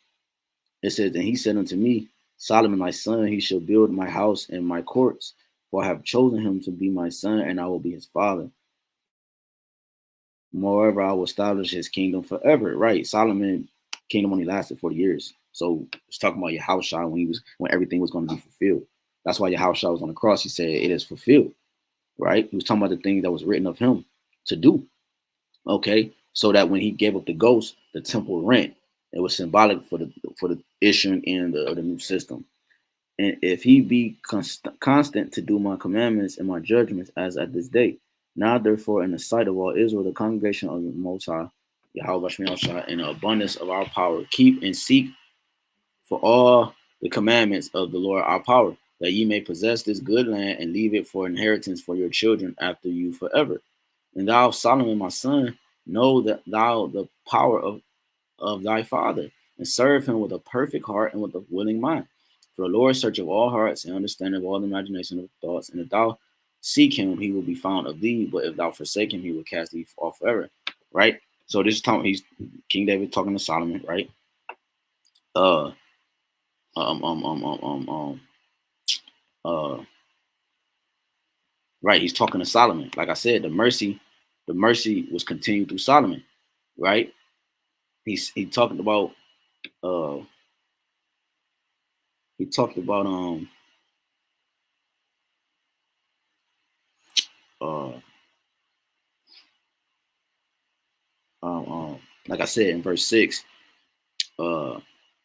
It says, "And he said unto me, Solomon thy son, he shall build my house and my courts, for I have chosen him to be my son, and I will be his father. Moreover, I will establish his kingdom forever." Right? Solomon kingdom only lasted 40 years. So it's talking about Yahushua when everything was going to be fulfilled. That's why Yahushua was on the cross. He said, "It is fulfilled." Right? He was talking about the things that was written of him to do. Okay. So that when he gave up the ghost, the temple rent, it was symbolic for the issuing in of the new system. "And if he be constant to do my commandments and my judgments as at this day, now therefore in the sight of all Israel, the congregation of the Most High, Yahweh, in the abundance of our power, keep and seek for all the commandments of the Lord our power, that ye may possess this good land and leave it for inheritance for your children after you forever. And thou, Solomon, my son, know that thou the power of thy father, and serve him with a perfect heart and with a willing mind. For the Lord searcheth all hearts and understandeth all the imagination of thoughts. And if thou seek him, he will be found of thee. But if thou forsake him, he will cast thee off forever." Right? So this is talking, he's King David talking to Solomon, right? Uh um um um um um um uh right, he's talking to Solomon. Like I said, the mercy the mercy was continued through Solomon, right? He talked about uh he talked about uh um, um like I said in verse 6, uh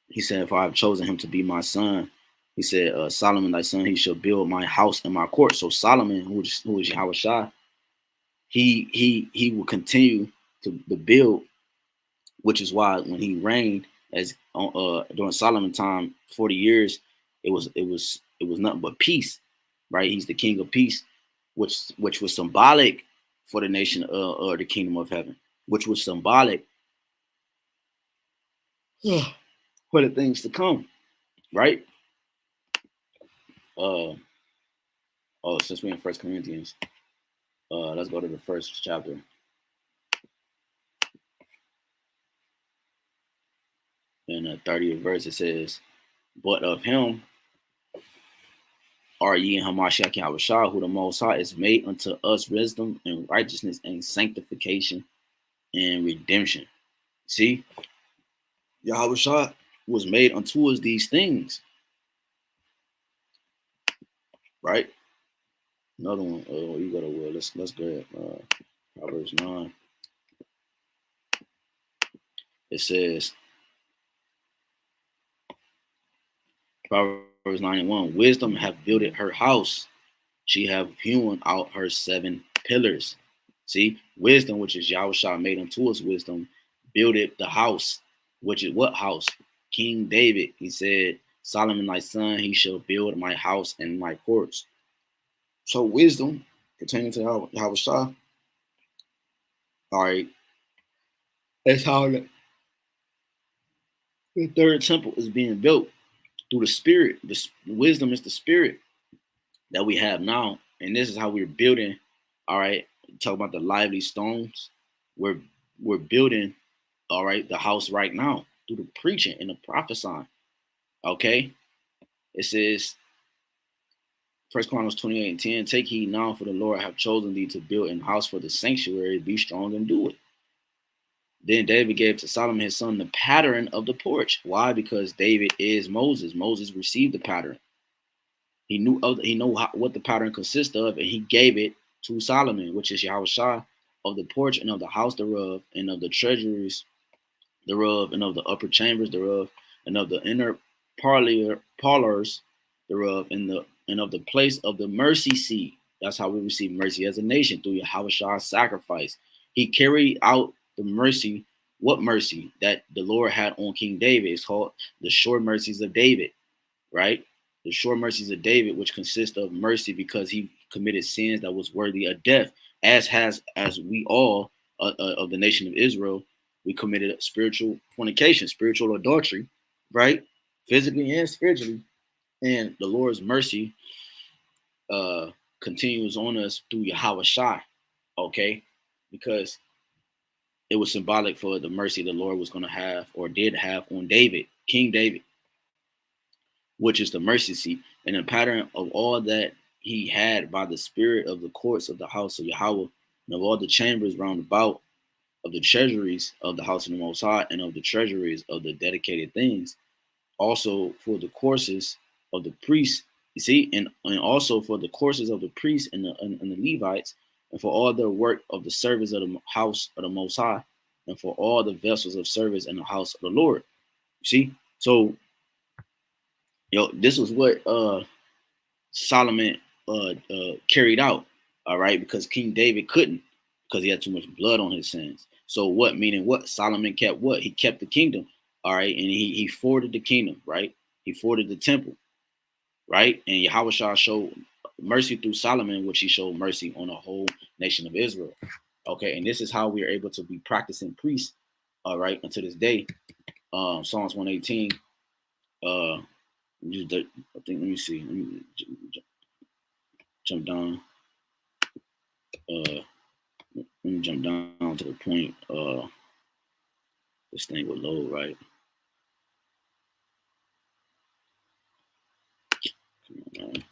he said, if I have chosen him to be my son, he said, Solomon thy son, he shall build my house and my court. So Solomon, who is Yahawashi, he will continue to build, which is why when he reigned as during Solomon time, 40 years, it was nothing but peace, right? He's the king of peace, which was symbolic for the nation or the kingdom of heaven, which was symbolic for the things to come, right? Uh, oh, since we're in First Corinthians, let's go to the first chapter. In the 30th verse, it says, "But of him are ye in Hamashiach Yahushua, who the Most High is made unto us wisdom and righteousness and sanctification and redemption." See, Yahushua was made unto us these things, right? Another one. Oh, you got to let's go. Proverbs 9. It says, Proverbs 9:1, wisdom hath builded her house. She have hewn out her 7 pillars. See, wisdom, which is Yahushua made unto us wisdom, builded the house, which is what house? King David. He said, Solomon thy son, he shall build my house and my courts. So wisdom pertaining to Yahushua, all right, that's how the third temple is being built through the spirit. The wisdom is the spirit that we have now. And this is how we're building, all right. Talk about the lively stones. We're building, all right, the house right now through the preaching and the prophesying. Okay. It says, First Chronicles 28:10, take heed now, for the Lord have chosen thee to build an house for the sanctuary, be strong and do it. Then David gave to Solomon his son the pattern of the porch. Why? Because David is Moses. Moses received the pattern. He knew what the pattern consists of, and he gave it to Solomon, which is Yahushua, of the porch and of the house thereof, and of the treasuries thereof, and of the upper chambers thereof, and of the inner parlors thereof, and of the place of the mercy seat. That's how we receive mercy as a nation, through Yahawah's sacrifice. He carried out the mercy. What mercy? That the Lord had on King David. It's called the sure mercies of David, right? The sure mercies of David, which consist of mercy because he committed sins that was worthy of death, as we all of the nation of Israel, we committed spiritual fornication, spiritual adultery, right? Physically and spiritually. And the Lord's mercy continues on us through Yahawashi, okay? Because it was symbolic for the mercy the Lord was going to have or did have on David, King David, which is the mercy seat, and a pattern of all that he had by the spirit of the courts of the house of Yahweh, and of all the chambers round about, of the treasuries of the house of the Most High, and of the treasuries of the dedicated things, also for the courses of the priests, you see, and also for the courses of the priests and the Levites, and for all the work of the service of the house of the Most High, and for all the vessels of service in the house of the Lord. You see, so this was what Solomon carried out, all right, because King David couldn't, because he had too much blood on his sins. So what? Meaning what? Solomon kept what? He kept the kingdom, all right, and he forwarded the kingdom, right? He forwarded the temple, right? And Yahweh showed mercy through Solomon, which he showed mercy on the whole nation of Israel. Okay, and this is how we are able to be practicing priests, all right, until this day. Psalms 118. I think, let me see. Let me jump down. Let me jump down to the point. This thing will load, right? Come on,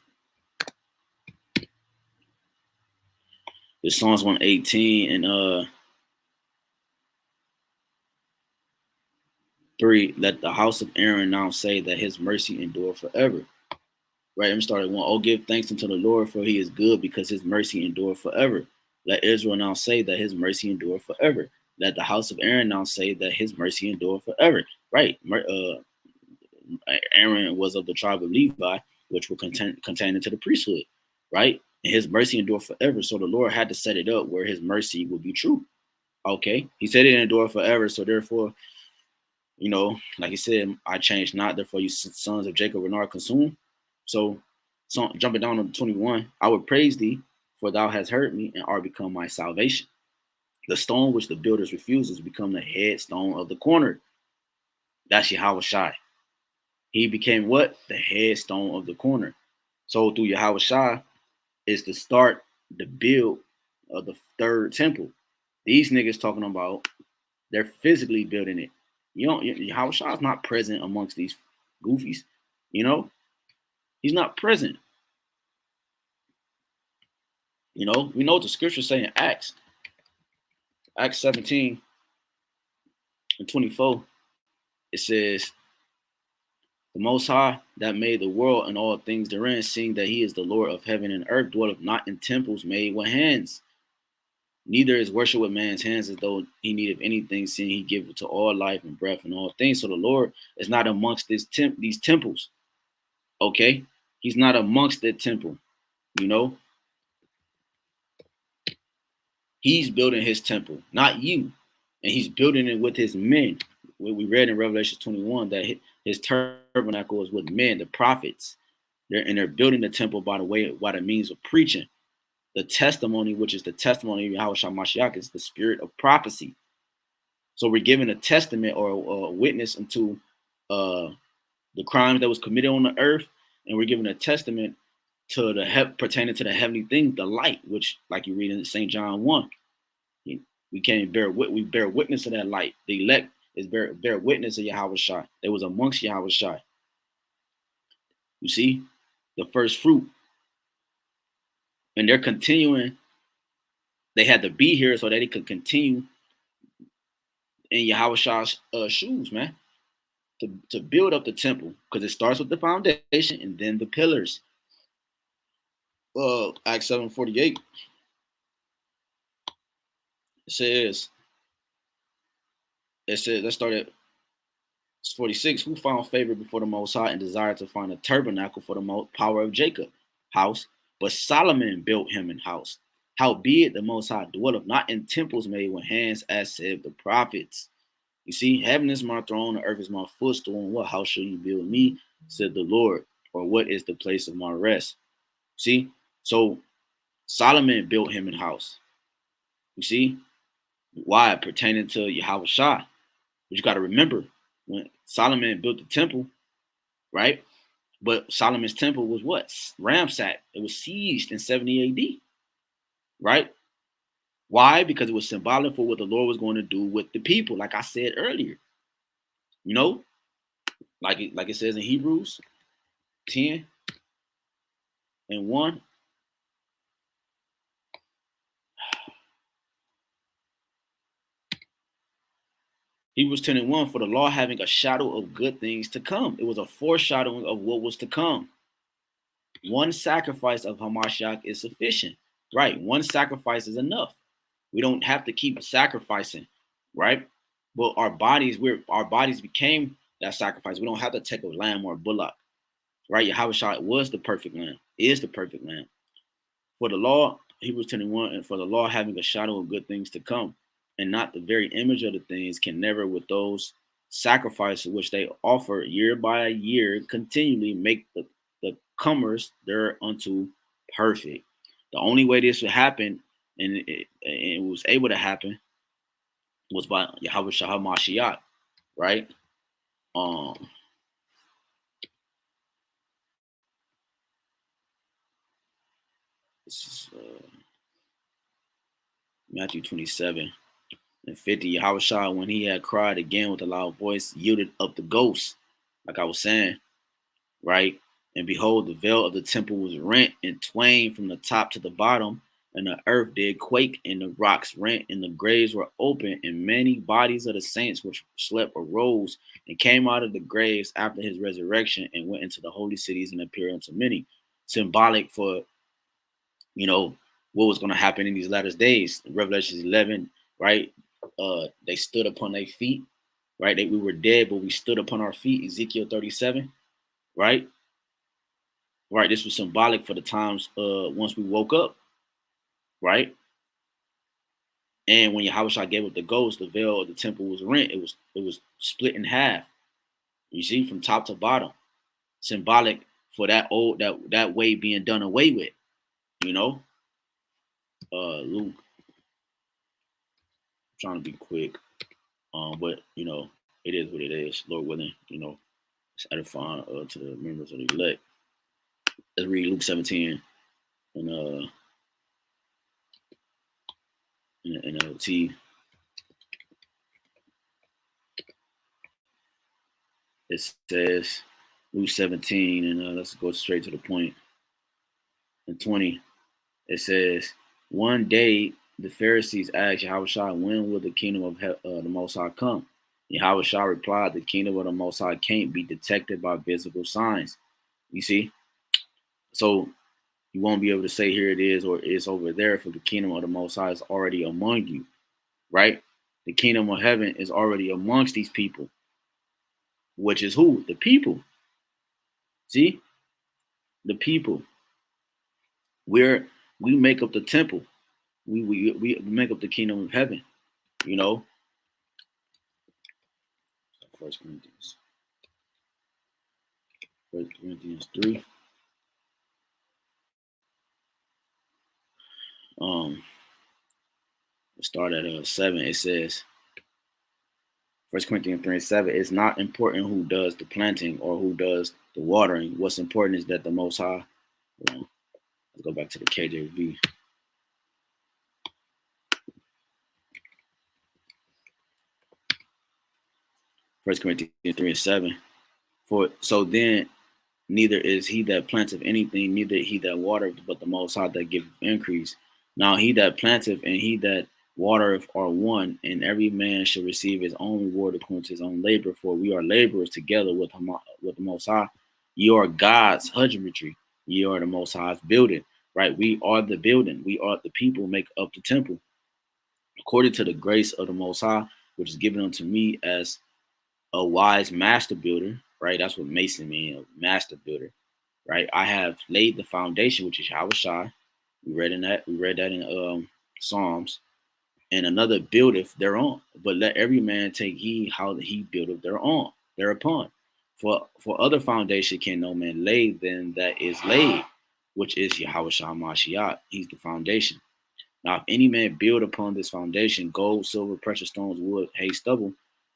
It's Psalms 118 and 3. Let the house of Aaron now say that his mercy endure forever. Right, I'm starting 1. Oh, give thanks unto the Lord, for he is good, because his mercy endure forever. Let Israel now say that his mercy endure forever. Let the house of Aaron now say that his mercy endure forever. Right. Aaron was of the tribe of Levi, which were contained into the priesthood. Right. And his mercy endure forever. So the Lord had to set it up where his mercy would be true. Okay. He said it endure forever. So therefore, you know, like he said, I changed not, therefore you sons of Jacob were not consumed. So jumping down to 21, I would praise thee, for thou hast heard me and art become my salvation. The stone which the builders refused has become the headstone of the corner. That's Yahawashi. He became what? The headstone of the corner. So through Yahawashi is the start, the build of the third temple. These niggas talking about they're physically building it. You know, Yahawashi is not present amongst these goofies. You know, he's not present. You know, we know what the scriptures say in Acts 17 and 24. It says, the Most High that made the world and all things therein, seeing that he is the Lord of heaven and earth, dwelleth not in temples made with hands. Neither is worship with man's hands, as though he needed anything, seeing he giveth to all life and breath and all things. So the Lord is not amongst these temples. Okay? He's not amongst that temple. You know? He's building his temple, not you. And he's building it with his men. We read in Revelation 21 that his tabernacle is with men, the prophets. They're building the temple by the means of preaching. The testimony, which is the testimony of Yahweh Mashiach, is the spirit of prophecy. So we're giving a testament or a witness unto the crimes that was committed on the earth, and we're giving a testament to pertaining to the heavenly things, the light, which, like you read in St. John 1, we bear witness to that light. The elect is bear witness of Yahweh Shai. They was amongst Yahweh Shai. You see, the first fruit, and they're continuing. They had to be here so that they could continue in Yahweh Shai's shoes, man, to build up the temple, because it starts with the foundation and then the pillars. Acts 7:48. It says, let's start at 46. Who found favor before the Most High and desired to find a tabernacle for the power of Jacob house? But Solomon built him an house. Howbeit the Most High dwelleth not in temples made with hands, as said the prophets. You see, heaven is my throne, the earth is my footstool. And what house shall you build me? Said the Lord. Or what is the place of my rest? See, so Solomon built him an house. You see, why? Pertaining to Yahweh Shai. But you got to remember, when Solomon built the temple, right? But Solomon's temple was what? Ramsacked. It was sieged in 70 AD, right? Why? Because it was symbolic for what the Lord was going to do with the people, like I said earlier. You know, like it says in Hebrews 10 and 1. Hebrews 10 and 1, for the law having a shadow of good things to come. It was a foreshadowing of what was to come. One sacrifice of Hamashiach is sufficient. Right. One sacrifice is enough. We don't have to keep sacrificing, right? But our bodies became that sacrifice. We don't have to take a lamb or a bullock, right? Yahweh was the perfect lamb, is the perfect lamb. For the law, Hebrews 10 and 1, and for the law having a shadow of good things to come, and not the very image of the things, can never with those sacrifices which they offer year by year continually make the comers thereunto perfect. The only way this would happen, and it was able to happen, was by Yahweh Shah Mashiach, right? This is Matthew 27 and 50. Yahweh Shah, when he had cried again with a loud voice, yielded up the ghost, like I was saying, right? And behold, the veil of the temple was rent in twain from the top to the bottom, And the earth did quake, and the rocks rent, and the graves were open, and many bodies of the saints which slept arose and came out of the graves after his resurrection and went into the holy cities and appeared unto many. Symbolic for, you know, what was going to happen in these latter days. Revelation 11, right? They stood upon their feet, right? We were dead, but we stood upon our feet. Ezekiel 37, right? Right. This was symbolic for the times once we woke up, right? And when Yahushua gave up the ghost, the veil of the temple was rent. It was split in half. You see, from top to bottom, symbolic for that way being done away with. You know, Luke. I'm trying to be quick, but it is what it is. Lord willing, it's edifying to the members of the elect. Let's read Luke 17 and in NLT. It says Luke 17, and let's go straight to the point. In 20, it says, one day the Pharisees asked Yahushua, when will the kingdom of the Most High come? Yahushua replied, the kingdom of the Most High can't be detected by visible signs. You see? So you won't be able to say here it is or it's over there, for the kingdom of the Most High is already among you, right? The kingdom of heaven is already amongst these people, which is who? The people. See? The people. We make up the temple. We make up the kingdom of heaven, you know. First Corinthians 3. Let's start at 7. It says, 1 Corinthians 3:7. It's not important who does the planting or who does the watering. What's important is that the Most High. Let's go back to the KJV. First Corinthians 3:7. For so then, neither is he that planteth anything, neither he that watereth, but the Most High that giveth increase. Now he that planteth and he that watereth are one, and every man shall receive his own reward according to his own labor. For we are laborers together with the Most High. Ye are God's husbandry. Ye are the Most High's building. Right? We are the building. We are the people make up the temple. According to the grace of the Most High, which is given unto me as a wise master builder. Right? That's what mason means, a master builder. Right? I have laid the foundation, which is Yahawashi. We read that in Psalms. And another buildeth thereon. But let every man take heed how he buildeth thereupon. For other foundation can no man lay than that is laid, which is Yahawashi Mashiach. He's the foundation. Now, if any man build upon this foundation, gold, silver, precious stones, wood, hay, stubble,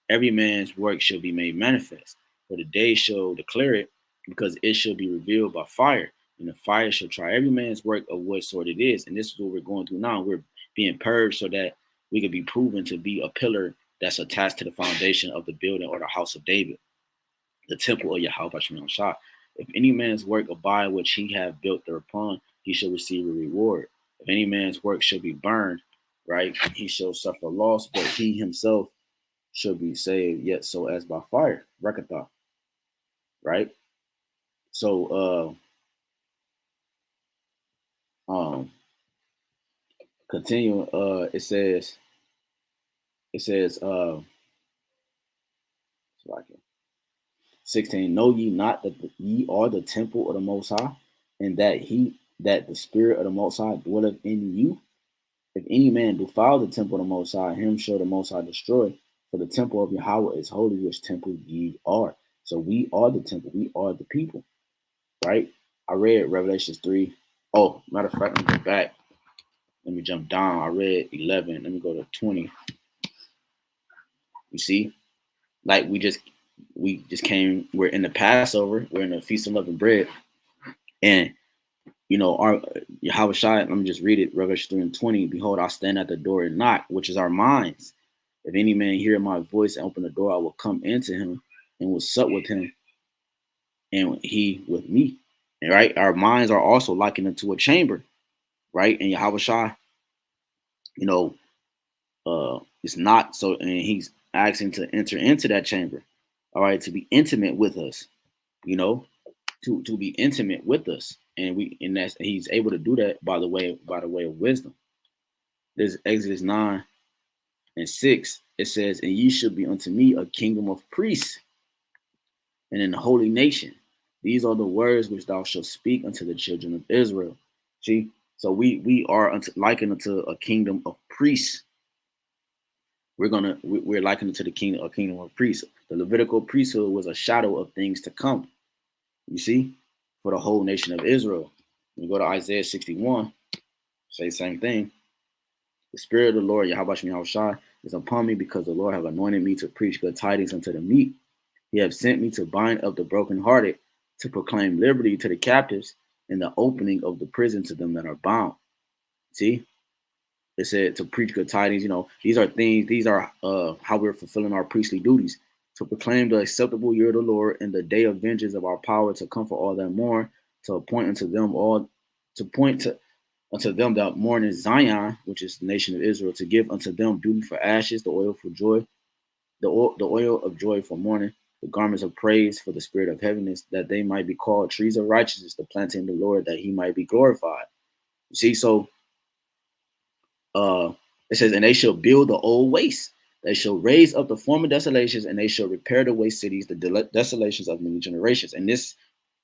every man's work shall be made manifest. For the day shall declare it, because it shall be revealed by fire. And the fire shall try every man's work of what sort it is. And this is what we're going through now. We're being purged so that we could be proven to be a pillar that's attached to the foundation of the building or the house of David, the temple of Yahawah. If any man's work abide which he have built thereupon, he shall receive a reward. If any man's work shall be burned, right, he shall suffer loss, but he himself shall be saved, yet so as by fire. Rekatha, right? So continue, it says, so 16, know ye not that ye are the temple of the Most High, and that the Spirit of the Most High dwelleth in you? If any man defile the temple of the Most High, him shall the Most High destroy. For the temple of Yahweh is holy, which temple ye are. So we are the temple. We are the people, right? I read Revelations 3. Oh, matter of fact, let me go back. Let me jump down. I read 11. Let me go to 20. You see, like we just came. We're in the Passover. We're in the Feast of Unleavened Bread, and our Yahawashi, let me just read it. Revelation 3:20. Behold, I stand at the door and knock, which is our minds. If any man hear my voice and open the door, I will come into him and will sup with him, and he with me. And right, our minds are also likened into a chamber. right? And Yahawashi, you know, it's not so, and he's asking to enter into that chamber, all right, to be intimate with us, you know, to be intimate with us, and that's he's able to do that by the way of wisdom. There's Exodus 9:6. It says, "And ye shall be unto me a kingdom of priests, and in the holy nation. These are the words which thou shalt speak unto the children of Israel." See, so we are likened unto a kingdom of priests. We're likened to the kingdom, a kingdom of priests. The Levitical priesthood was a shadow of things to come. You see, for the whole nation of Israel. When you go to Isaiah 61, say the same thing. The Spirit of the Lord, Yahawashi, is upon me, because the Lord have anointed me to preach good tidings unto the meek. He have sent me to bind up the brokenhearted, to proclaim liberty to the captives, and the opening of the prison to them that are bound. See, it said to preach good tidings. You know, these are things, these are how we're fulfilling our priestly duties, to proclaim the acceptable year of the Lord and the day of vengeance of our power, to comfort all that mourn, to appoint unto them all, to point to unto them that mourn in Zion, which is the nation of Israel, to give unto them beauty for ashes, the oil for joy, the oil of joy for mourning, the garments of praise for the spirit of heaviness, that they might be called trees of righteousness, the planting of the Lord, that he might be glorified. You see, so it says, and they shall build the old waste. They shall raise up the former desolations, and they shall repair the waste cities, the desolations of many generations. And this,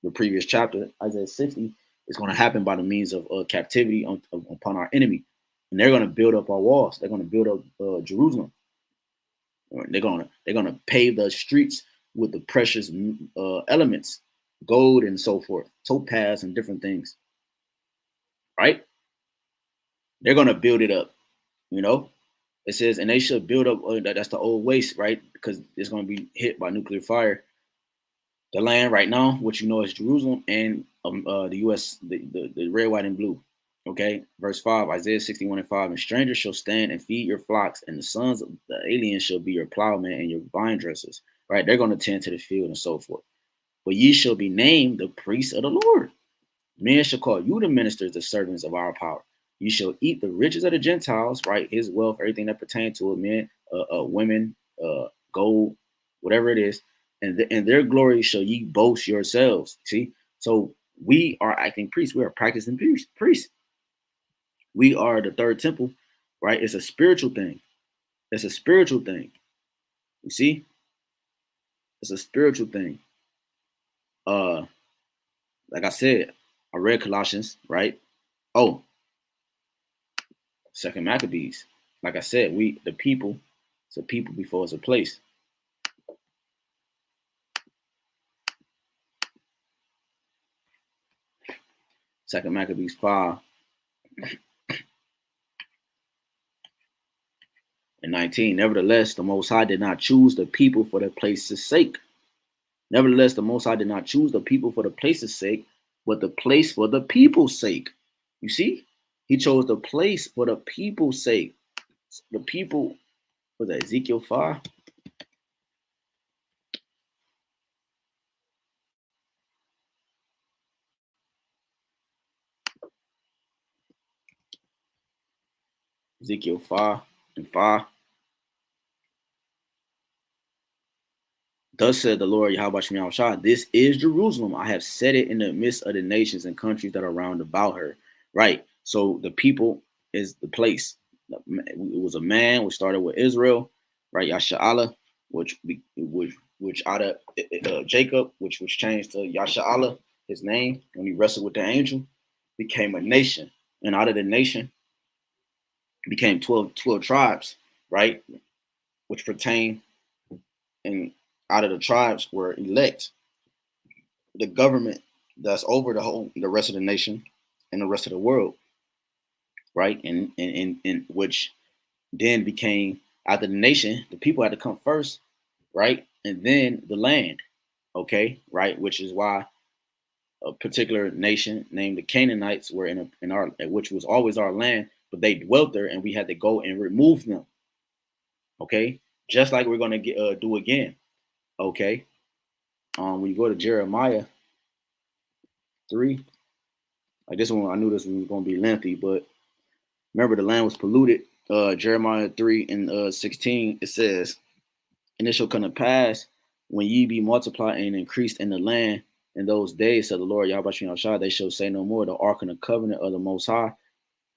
the previous chapter, Isaiah 60, is going to happen by the means of captivity upon our enemy. And they're going to build up our walls. They're going to build up Jerusalem. They're gonna pave the streets with the precious elements, gold and so forth, topaz and different things. Right? They're gonna build it up. You know, it says, and they should build up. That's the old waste, right? Because it's gonna be hit by nuclear fire. The land right now, which you know is Jerusalem, and the U.S., the red, white, and blue. Okay, verse 5, Isaiah 61:5, and strangers shall stand and feed your flocks, and the sons of the aliens shall be your plowmen and your vine dressers. Right, they're going to tend to the field and so forth. But ye shall be named the priests of the Lord. Men shall call you the ministers, the servants of our power. You shall eat the riches of the Gentiles, right? His wealth, everything that pertains to it, men, women, gold, whatever it is, and their glory shall ye boast yourselves. See, so we are acting priests. We are practicing priests. We are the third temple, right? It's a spiritual thing. It's a spiritual thing. You see, it's a spiritual thing. Like I said, I read Colossians, right? Oh, Second Maccabees. Like I said, we the people, it's a people before it's a place. Second Maccabees 5:19. Nevertheless, the Most High did not choose the people for the place's sake. Nevertheless, the Most High did not choose the people for the place's sake, but the place for the people's sake. You see, He chose the place for the people's sake. The people, was that Ezekiel 5? Ezekiel 5:5. Thus said the Lord Yahweh, this is Jerusalem. I have set it in the midst of the nations and countries that are round about her. Right. So the people is the place. It was a man. We started with Israel, right? Yasha'Allah, which out of Jacob, which was changed to Yasha'Allah, his name, when he wrestled with the angel, became a nation. And out of the nation became 12 tribes, right? Which pertain, and out of the tribes were elect the government that's over the rest of the nation and the rest of the world, right? And which then became, after the nation, the people had to come first, right? And then the land, okay, right? Which is why a particular nation named the Canaanites were in our, which was always our land, but they dwelt there, and we had to go and remove them, okay? Just like we're gonna do again, okay? When you go to Jeremiah 3, Like this one, I knew this one was going to be lengthy, but remember the land was polluted. Jeremiah 3 and 16, it says, and it shall come to pass when ye be multiplied and increased in the land in those days, said the Lord Yahweh, they shall say no more the ark and the covenant of the Most High,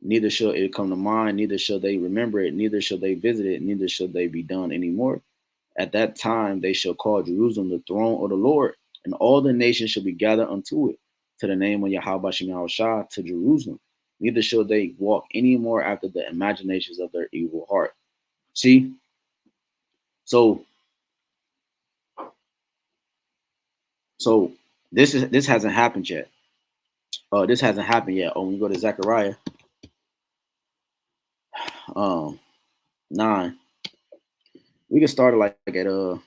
neither shall it come to mind, neither shall they remember it, neither shall they visit it, neither shall they be done anymore. At that time they shall call Jerusalem the throne of the Lord, and all the nations shall be gathered unto it, to the name of Yahweh to Jerusalem. Neither shall they walk any more after the imaginations of their evil heart. See? So this hasn't happened yet. This hasn't happened yet. Oh, when you go to Zechariah 9, we can start like at it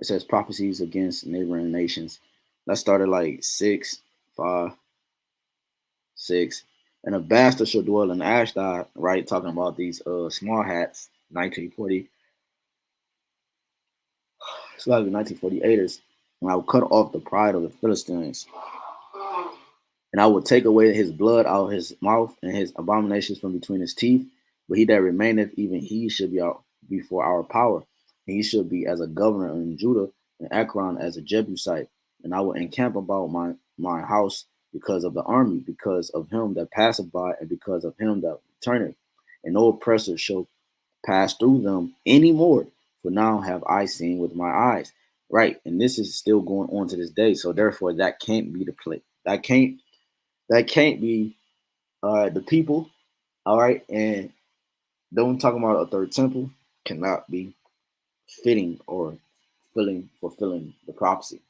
says prophecies against neighboring nations. Let's start at like 6, 5, 6. And a bastard shall dwell in Ashdod, right? Talking about these small hats, 1940. It's like the 1948ers. And I will cut off the pride of the Philistines. And I will take away his blood out of his mouth and his abominations from between his teeth. But he that remaineth, even he should be out before our power. And he should be as a governor in Judah, and Ekron as a Jebusite. And I will encamp about my house because of the army, because of him that passeth by, and because of him that returneth. And no oppressor shall pass through them any more. For now have I seen with my eyes. Right. And this is still going on to this day. So therefore that can't be the play. That can't be the people. All right. And don't talk about a third temple cannot be fitting or fulfilling the prophecy.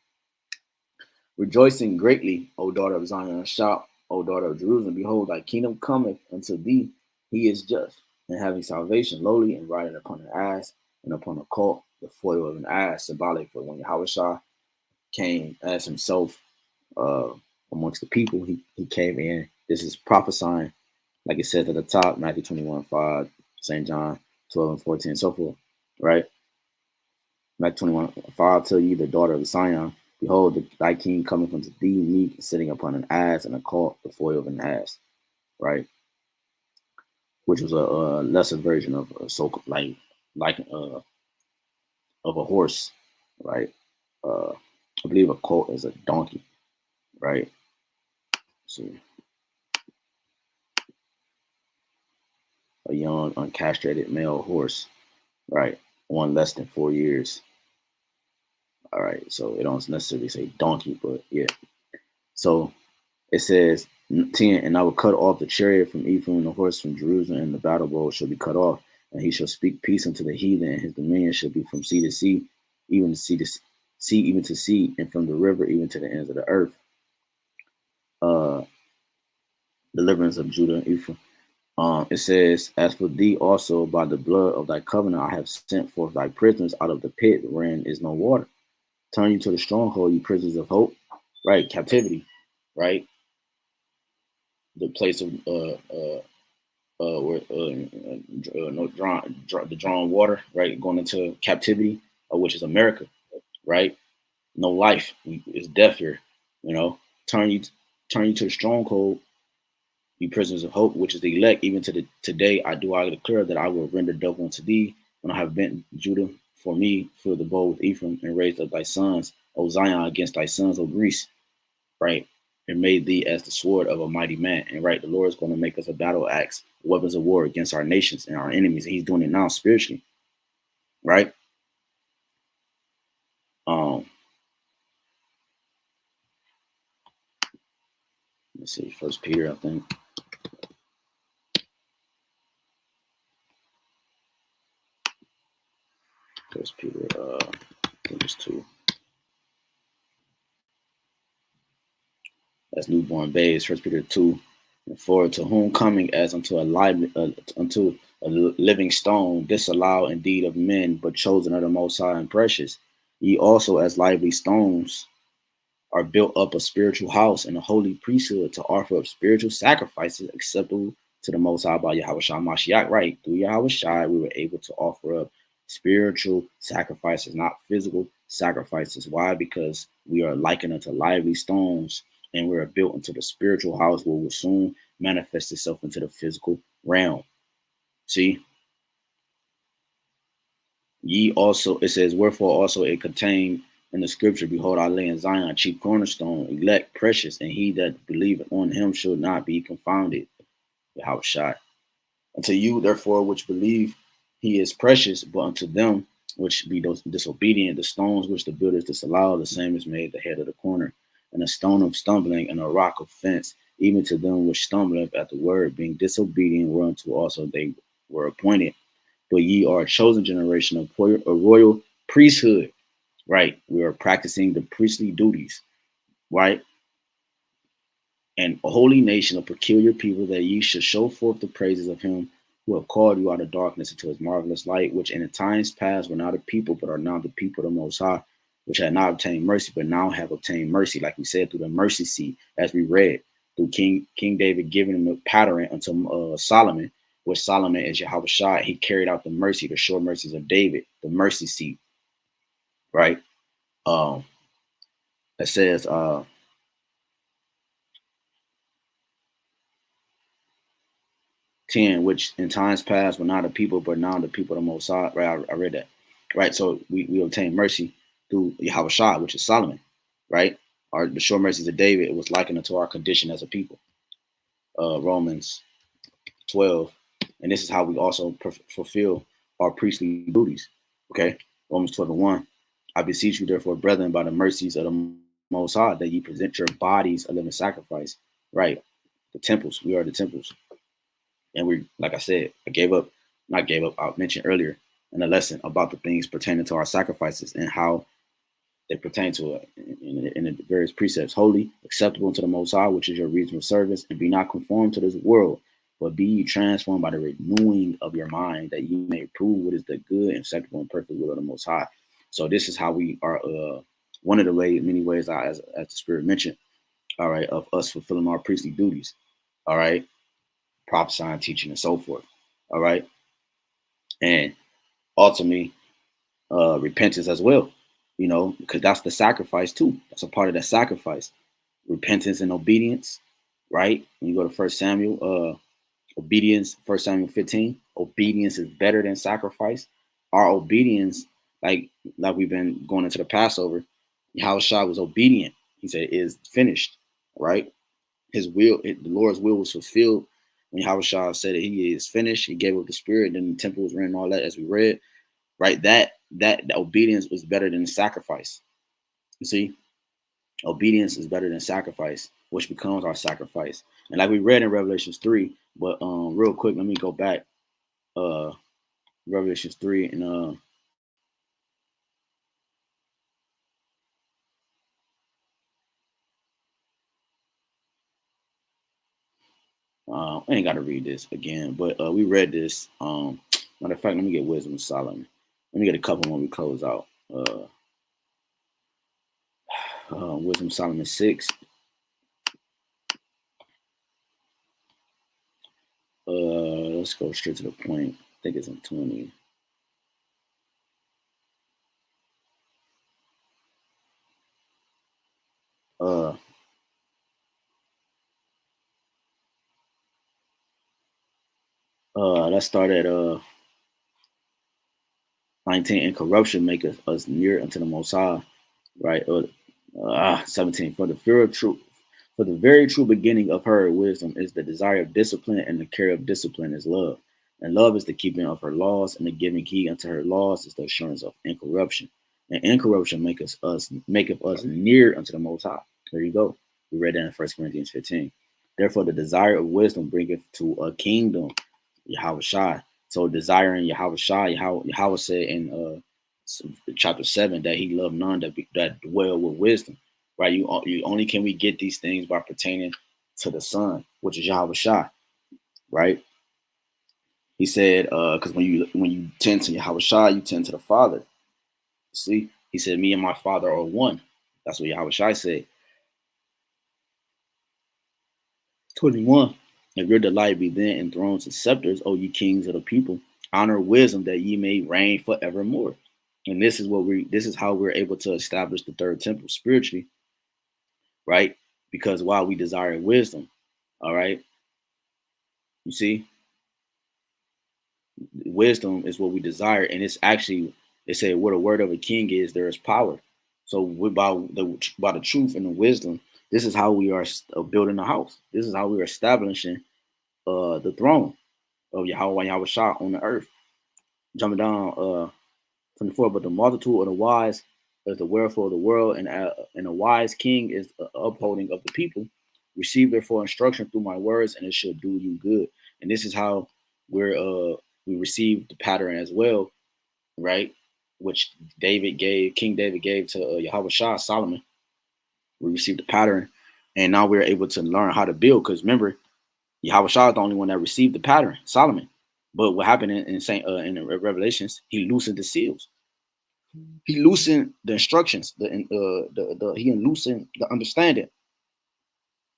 Rejoicing greatly, O daughter of Zion, shout, O daughter of Jerusalem, behold, thy kingdom cometh unto thee. He is just, and having salvation, lowly, and riding upon an ass, and upon a colt, the foil of an ass, symbolic for when Yahawashi came as himself amongst the people. He came in. This is prophesying, like it says at the top, Matthew 21:5, St. John 12 and 14, and so forth, right? Matthew 21:5, tell you, the daughter of Zion, behold, thy king cometh unto thee, meek, sitting upon an ass, and a colt, the foil of an ass, right? Which was a lesser version of of a horse, right? I believe a colt is a donkey, right? So a young, uncastrated male horse, right? One less than 4 years. All right, so it don't necessarily say donkey, but yeah. So it says 10, and I will cut off the chariot from Ephraim and the horse from Jerusalem, and the battle bow shall be cut off, and he shall speak peace unto the heathen, and his dominion shall be from sea to sea, even to sea to sea, even to sea, and from the river even to the ends of the earth. Deliverance of Judah and Ephraim. It says, as for thee also, by the blood of thy covenant, I have sent forth thy prisoners out of the pit wherein is no water. Turn you to the stronghold, you prisoners of hope. Right, captivity, right? The place of where the drawn water, right? Going into captivity, which is America, right? No life, it's death here. You know, turn you to the stronghold, you prisoners of hope, which is the elect. Even to the today, I declare that I will render double unto thee when I have bent Judah for me, fill the bow with Ephraim, and raised up thy sons, O Zion, against thy sons, O Greece, right? And made thee as the sword of a mighty man. And right, the Lord is going to make us a battle axe, weapons of war against our nations and our enemies. And he's doing it now spiritually, right? Let's see, First Peter, I think. First Peter, I think it's 2. As newborn babes, First Peter 2 and 4, to whom coming as unto a living stone, disallowed indeed of men, but chosen of the Most High and precious. Ye also, as lively stones, are built up a spiritual house and a holy priesthood to offer up spiritual sacrifices acceptable to the Most High by Yahawashi Mashiach. Right, through Yahawashi, we were able to offer up spiritual sacrifices, not physical sacrifices. Why? Because we are likened unto lively stones, and we are built into the spiritual house where will soon manifest itself into the physical realm. See, ye also, it says, wherefore also it contained in the scripture, behold, I lay in Zion chief cornerstone, elect, precious, and he that believeth on him should not be confounded. Yahawashi. Unto you, therefore, which believe he is precious, but unto them which be disobedient, the stones which the builders disallow, the same is made the head of the corner, and a stone of stumbling and a rock of offense, even to them which stumble at the word, being disobedient, whereunto also they were appointed. But ye are a chosen generation, a royal priesthood, right? We are practicing the priestly duties, right? And a holy nation, a peculiar people, that ye should show forth the praises of him who have called you out of darkness into his marvelous light, which in the times past were not a people, but are now the people of the Most High, which had not obtained mercy, but now have obtained mercy, like we said, through the mercy seat, as we read, through King David giving him a pattern unto Solomon, which Solomon is Yahawashi. He carried out the mercy, the sure mercies of David, the mercy seat, right? It says, 10, which in times past were not a people, but now the people of the Most High. Right, I read that. Right, so we obtain mercy through Yahawashi, which is Solomon. Right, the sure mercies of David, it was likened to our condition as a people. Romans 12, and this is how we also fulfill our priestly duties. Okay, Romans 12 and 1. I beseech you, therefore, brethren, by the mercies of the Most High, that ye present your bodies a living sacrifice. Right, the temples. We are the temples. And we, like I said, I mentioned earlier in the lesson about the things pertaining to our sacrifices and how they pertain to it in the various precepts. Holy, acceptable unto the Most High, which is your reasonable service, and be not conformed to this world, but be ye transformed by the renewing of your mind, that ye may prove what is the good and acceptable and perfect will of the Most High. So this is how we are, one of the many ways, as the Spirit mentioned, all right, of us fulfilling our priestly duties, all right, prophesying, teaching, and so forth. All right. And ultimately, repentance as well, because that's the sacrifice too. That's a part of that sacrifice. Repentance and obedience, right? When you go to 1 Samuel, obedience, 1 Samuel 15, obedience is better than sacrifice. Our obedience, like we've been going into the Passover, Yahawashi was obedient. He said, it is finished, right? His will, the Lord's will was fulfilled when Yahawashi said that he is finished. He gave up the spirit, then the temple was ran, all that, as we read, right? That obedience was better than sacrifice. You see, obedience is better than sacrifice, which becomes our sacrifice. And like we read in Revelations 3, but real quick, let me go back. Revelations 3 and I ain't got to read this again, but we read this. Matter of fact, let me get Wisdom of Solomon. Let me get a couple when we close out. Wisdom of Solomon 6. Let's go straight to the point. I think it's in 20. Let's start at 19. And corruption maketh us near unto the Most High, right? 17. For the fear of truth, for the very true beginning of her wisdom is the desire of discipline, and the care of discipline is love. And love is the keeping of her laws, and the giving heed unto her laws is the assurance of incorruption. And incorruption maketh us near unto the Most High. There you go. We read that in 1 Corinthians 15. Therefore, the desire of wisdom bringeth to a kingdom, Yahawashi. So desiring Yahawashi, Yahweh said in chapter 7 that he loved none that dwell with wisdom. Right? You only can we get these things by pertaining to the Son, which is Yahawashi. Right? He said, because when you tend to Yahawashi, you tend to the Father. See, he said, me and my Father are one. That's what Yahawashi said. 21. If your delight be then in thrones and scepters, O ye kings of the people, honor wisdom that ye may reign forevermore. And this is how we're able to establish the third temple spiritually, right? because while we desire wisdom, all right, you see, wisdom is what we desire, and it's actually, they say where the word of a king is, there is power. So by the truth and the wisdom, this is how we are building a house. This is how we are establishing the throne of Yahweh Yahawashi on the earth. Jumping down 24, but the multitude of the wise is the wherefore of the world, and a wise king is the upholding of the people. Receive therefore instruction through my words, and it shall do you good. And this is how we receive the pattern as well, right? Which King David gave to Yahawashi, Solomon. We received the pattern, and now we're able to learn how to build. Because remember, Yahawashi is the only one that received the pattern, Solomon. But what happened in the Revelations, he loosened the seals. He loosened the instructions. He loosened the understanding.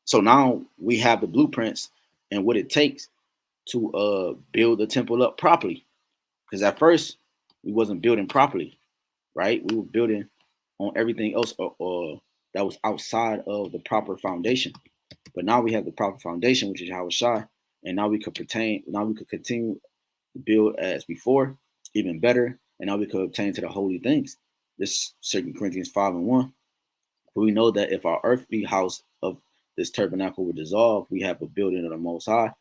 So now we have the blueprints and what it takes to build the temple up properly. Because at first we wasn't building properly, right? We were building on everything else that was outside of the proper foundation. But now we have the proper foundation, which is Yahawashi, and now we could continue to build as before, even better, and now we could obtain to the holy things. This 2 Corinthians 5:1. For we know that if our earthly house of this tabernacle were dissolved, we have a building of the Most High,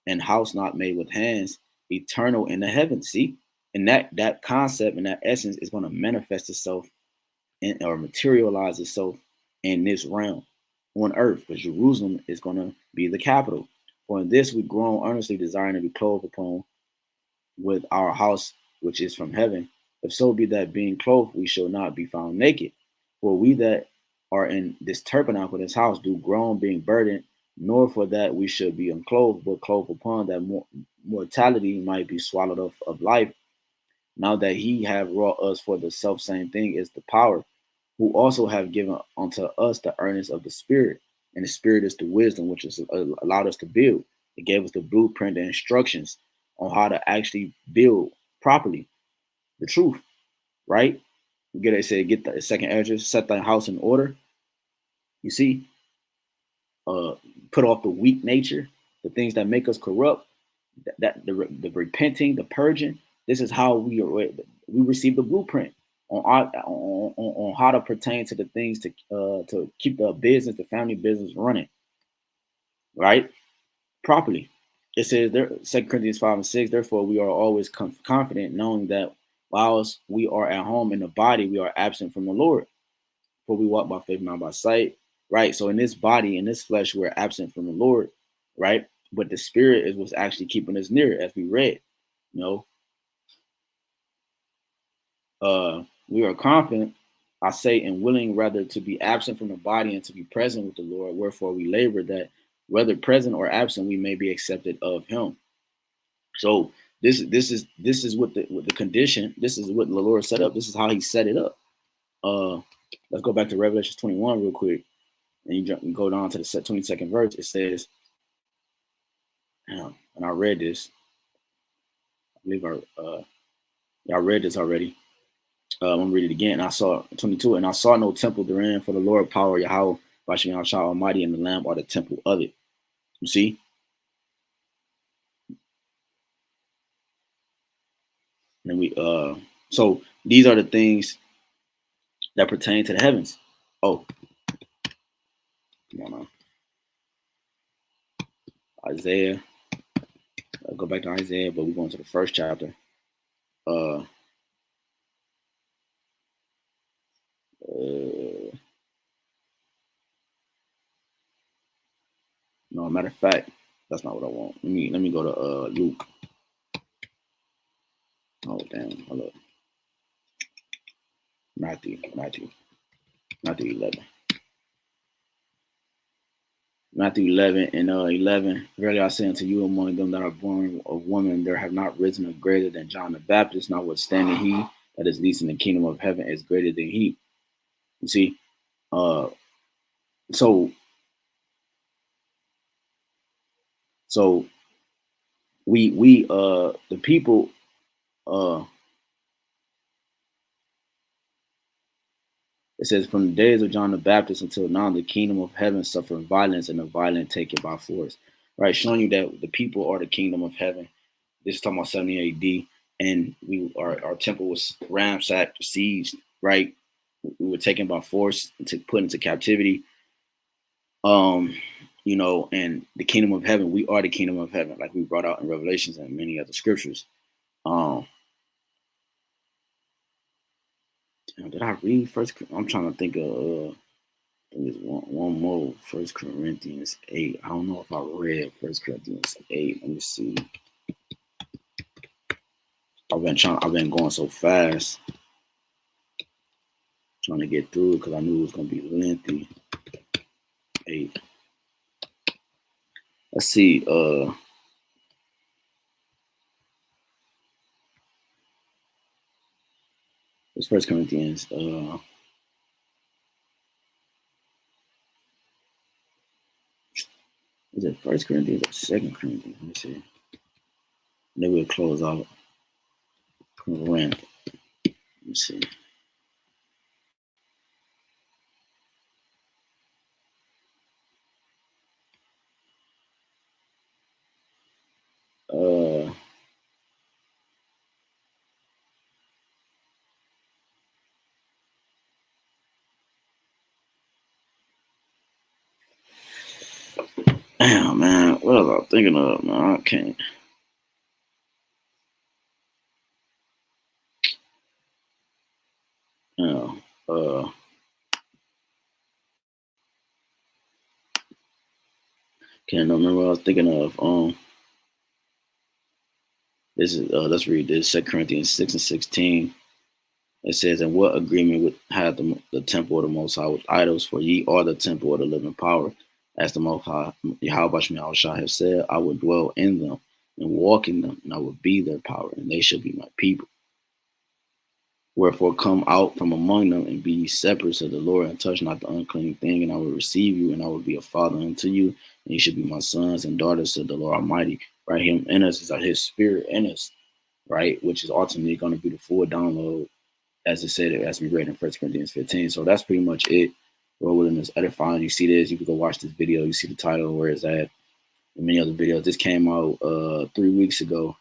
and house not made with hands, eternal in the heavens. See, and that concept and that essence is going to manifest itself or materialize itself in this realm on earth, because Jerusalem is going to be the capital. For in this we groan earnestly, desiring to be clothed upon with our house which is from heaven. If so be that being clothed, we shall not be found naked. For we that are in this tabernacle, this house, do groan, being burdened, nor for that we should be unclothed, but clothed upon, that mortality might be swallowed up of life. Now that he have wrought us for the self same thing is the power, who also have given unto us the earnest of the Spirit. And the Spirit is the wisdom which has allowed us to build. It gave us the blueprint, the instructions on how to actually build properly. The truth, right? They say, get the second address, set thy house in order. You see, put off the weak nature, the things that make us corrupt, the repenting, the purging. This is how we receive the blueprint on how to pertain to the things to keep the business, the family business running, right, properly. It says there, 2 Corinthians 5:6, therefore we are always confident, knowing that whilst we are at home in the body, we are absent from the Lord. For we walk by faith, not by sight. Right. So in this body, in this flesh, we're absent from the Lord, right? But the spirit is what's actually keeping us near, as we read. You know, we are confident, I say, and willing rather to be absent from the body and to be present with the Lord. Wherefore we labor that whether present or absent, we may be accepted of him. So this is what the condition. This is what the Lord set up. This is how he set it up. Let's go back to Revelation 21 real quick. And you go down to the 22nd verse. It says, and I read this. I believe I read this already. I'm gonna read it again. I saw 22, and I saw no temple therein, for the Lord power Yahweh, BAHASHAM Almighty, and the Lamb are the temple of it. You see? And we so these are the things that pertain to the heavens. Oh, come on now. Isaiah. I'll go back to Isaiah, but we're going to the first chapter. Uh no, matter of fact, that's not what I want. Let me go to Luke. Oh damn, hold up. Matthew 11. Matthew 11 and 11. Verily I say unto you, among them that are born of woman, there have not risen a greater than John the Baptist, notwithstanding he that is least in the kingdom of heaven is greater than he. You see, uh, so we the people It says, from the days of John the Baptist until now, the kingdom of heaven suffering violence, and the violent take it by force. Right, showing you that the people are the kingdom of heaven. This is talking about 70 A.D. And our temple was ransacked, sieged. Right, we were taken by force to put into captivity. You know, and the kingdom of heaven, we are the kingdom of heaven, like we brought out in Revelations and many other scriptures. Did I read first? I'm trying to think of there's one more. First Corinthians 8. I don't know if I read First Corinthians 8. Let me see. I've been going so fast, trying to get through it because I knew it was gonna be lengthy. 8. Let's see. It's First Corinthians. Is it First Corinthians or Second Corinthians? Let me see. And then we'll close out. Let me see. Damn, man. What was I thinking of, man? I can't. Yeah. Can't remember what I was thinking of. This is let's read this. 2 Corinthians 6:16. It says, "And what agreement would have the temple of the Most High with idols? For ye are the temple of the living power. As the Most High, YAHAWASHI have said, I will dwell in them and walk in them, and I will be their power, and they shall be my people. Wherefore come out from among them and be ye separate to the Lord, and touch not the unclean thing, and I will receive you, and I will be a father unto you, and ye shall be my sons and daughters to the Lord Almighty." Right, Him in us is His Spirit in us, right, which is ultimately going to be the full download, as it said, as we read in 1 Corinthians 15. So that's pretty much it. Lord willing is edifying. You see this, you can go watch this video. You see the title, where it's at, and many other videos. This came out 3 weeks ago,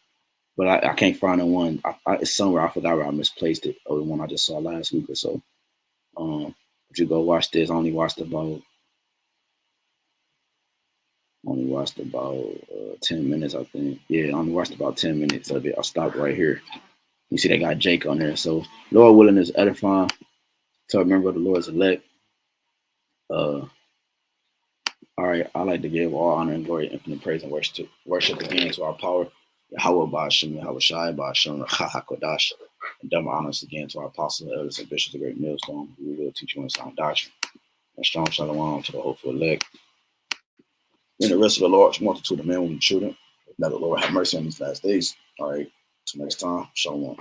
but I can't find the one. It's somewhere. I forgot where I misplaced it, or the one I just saw last week or so. But you go watch this. I only watched about 10 minutes, I think. Yeah, I only watched about 10 minutes of it. I stopped right here. You see they got Jake on there. So Lord willing is edifying. So remember the Lord's elect. All right, I like to give all honor and glory, infinite praise and worship again to our power, Yahawah, BAHASHAM, YAHAWASHI, BAHASHAM, HAQADASH, and double honors again to our apostles, elders, and bishops of Great Millstone, who will teach you in sound doctrine. And strong shalom to the hopeful elect. And the rest of the Lord's multitude of men, women, and children. Let the Lord have mercy on these last days. All right, till next time, shalom.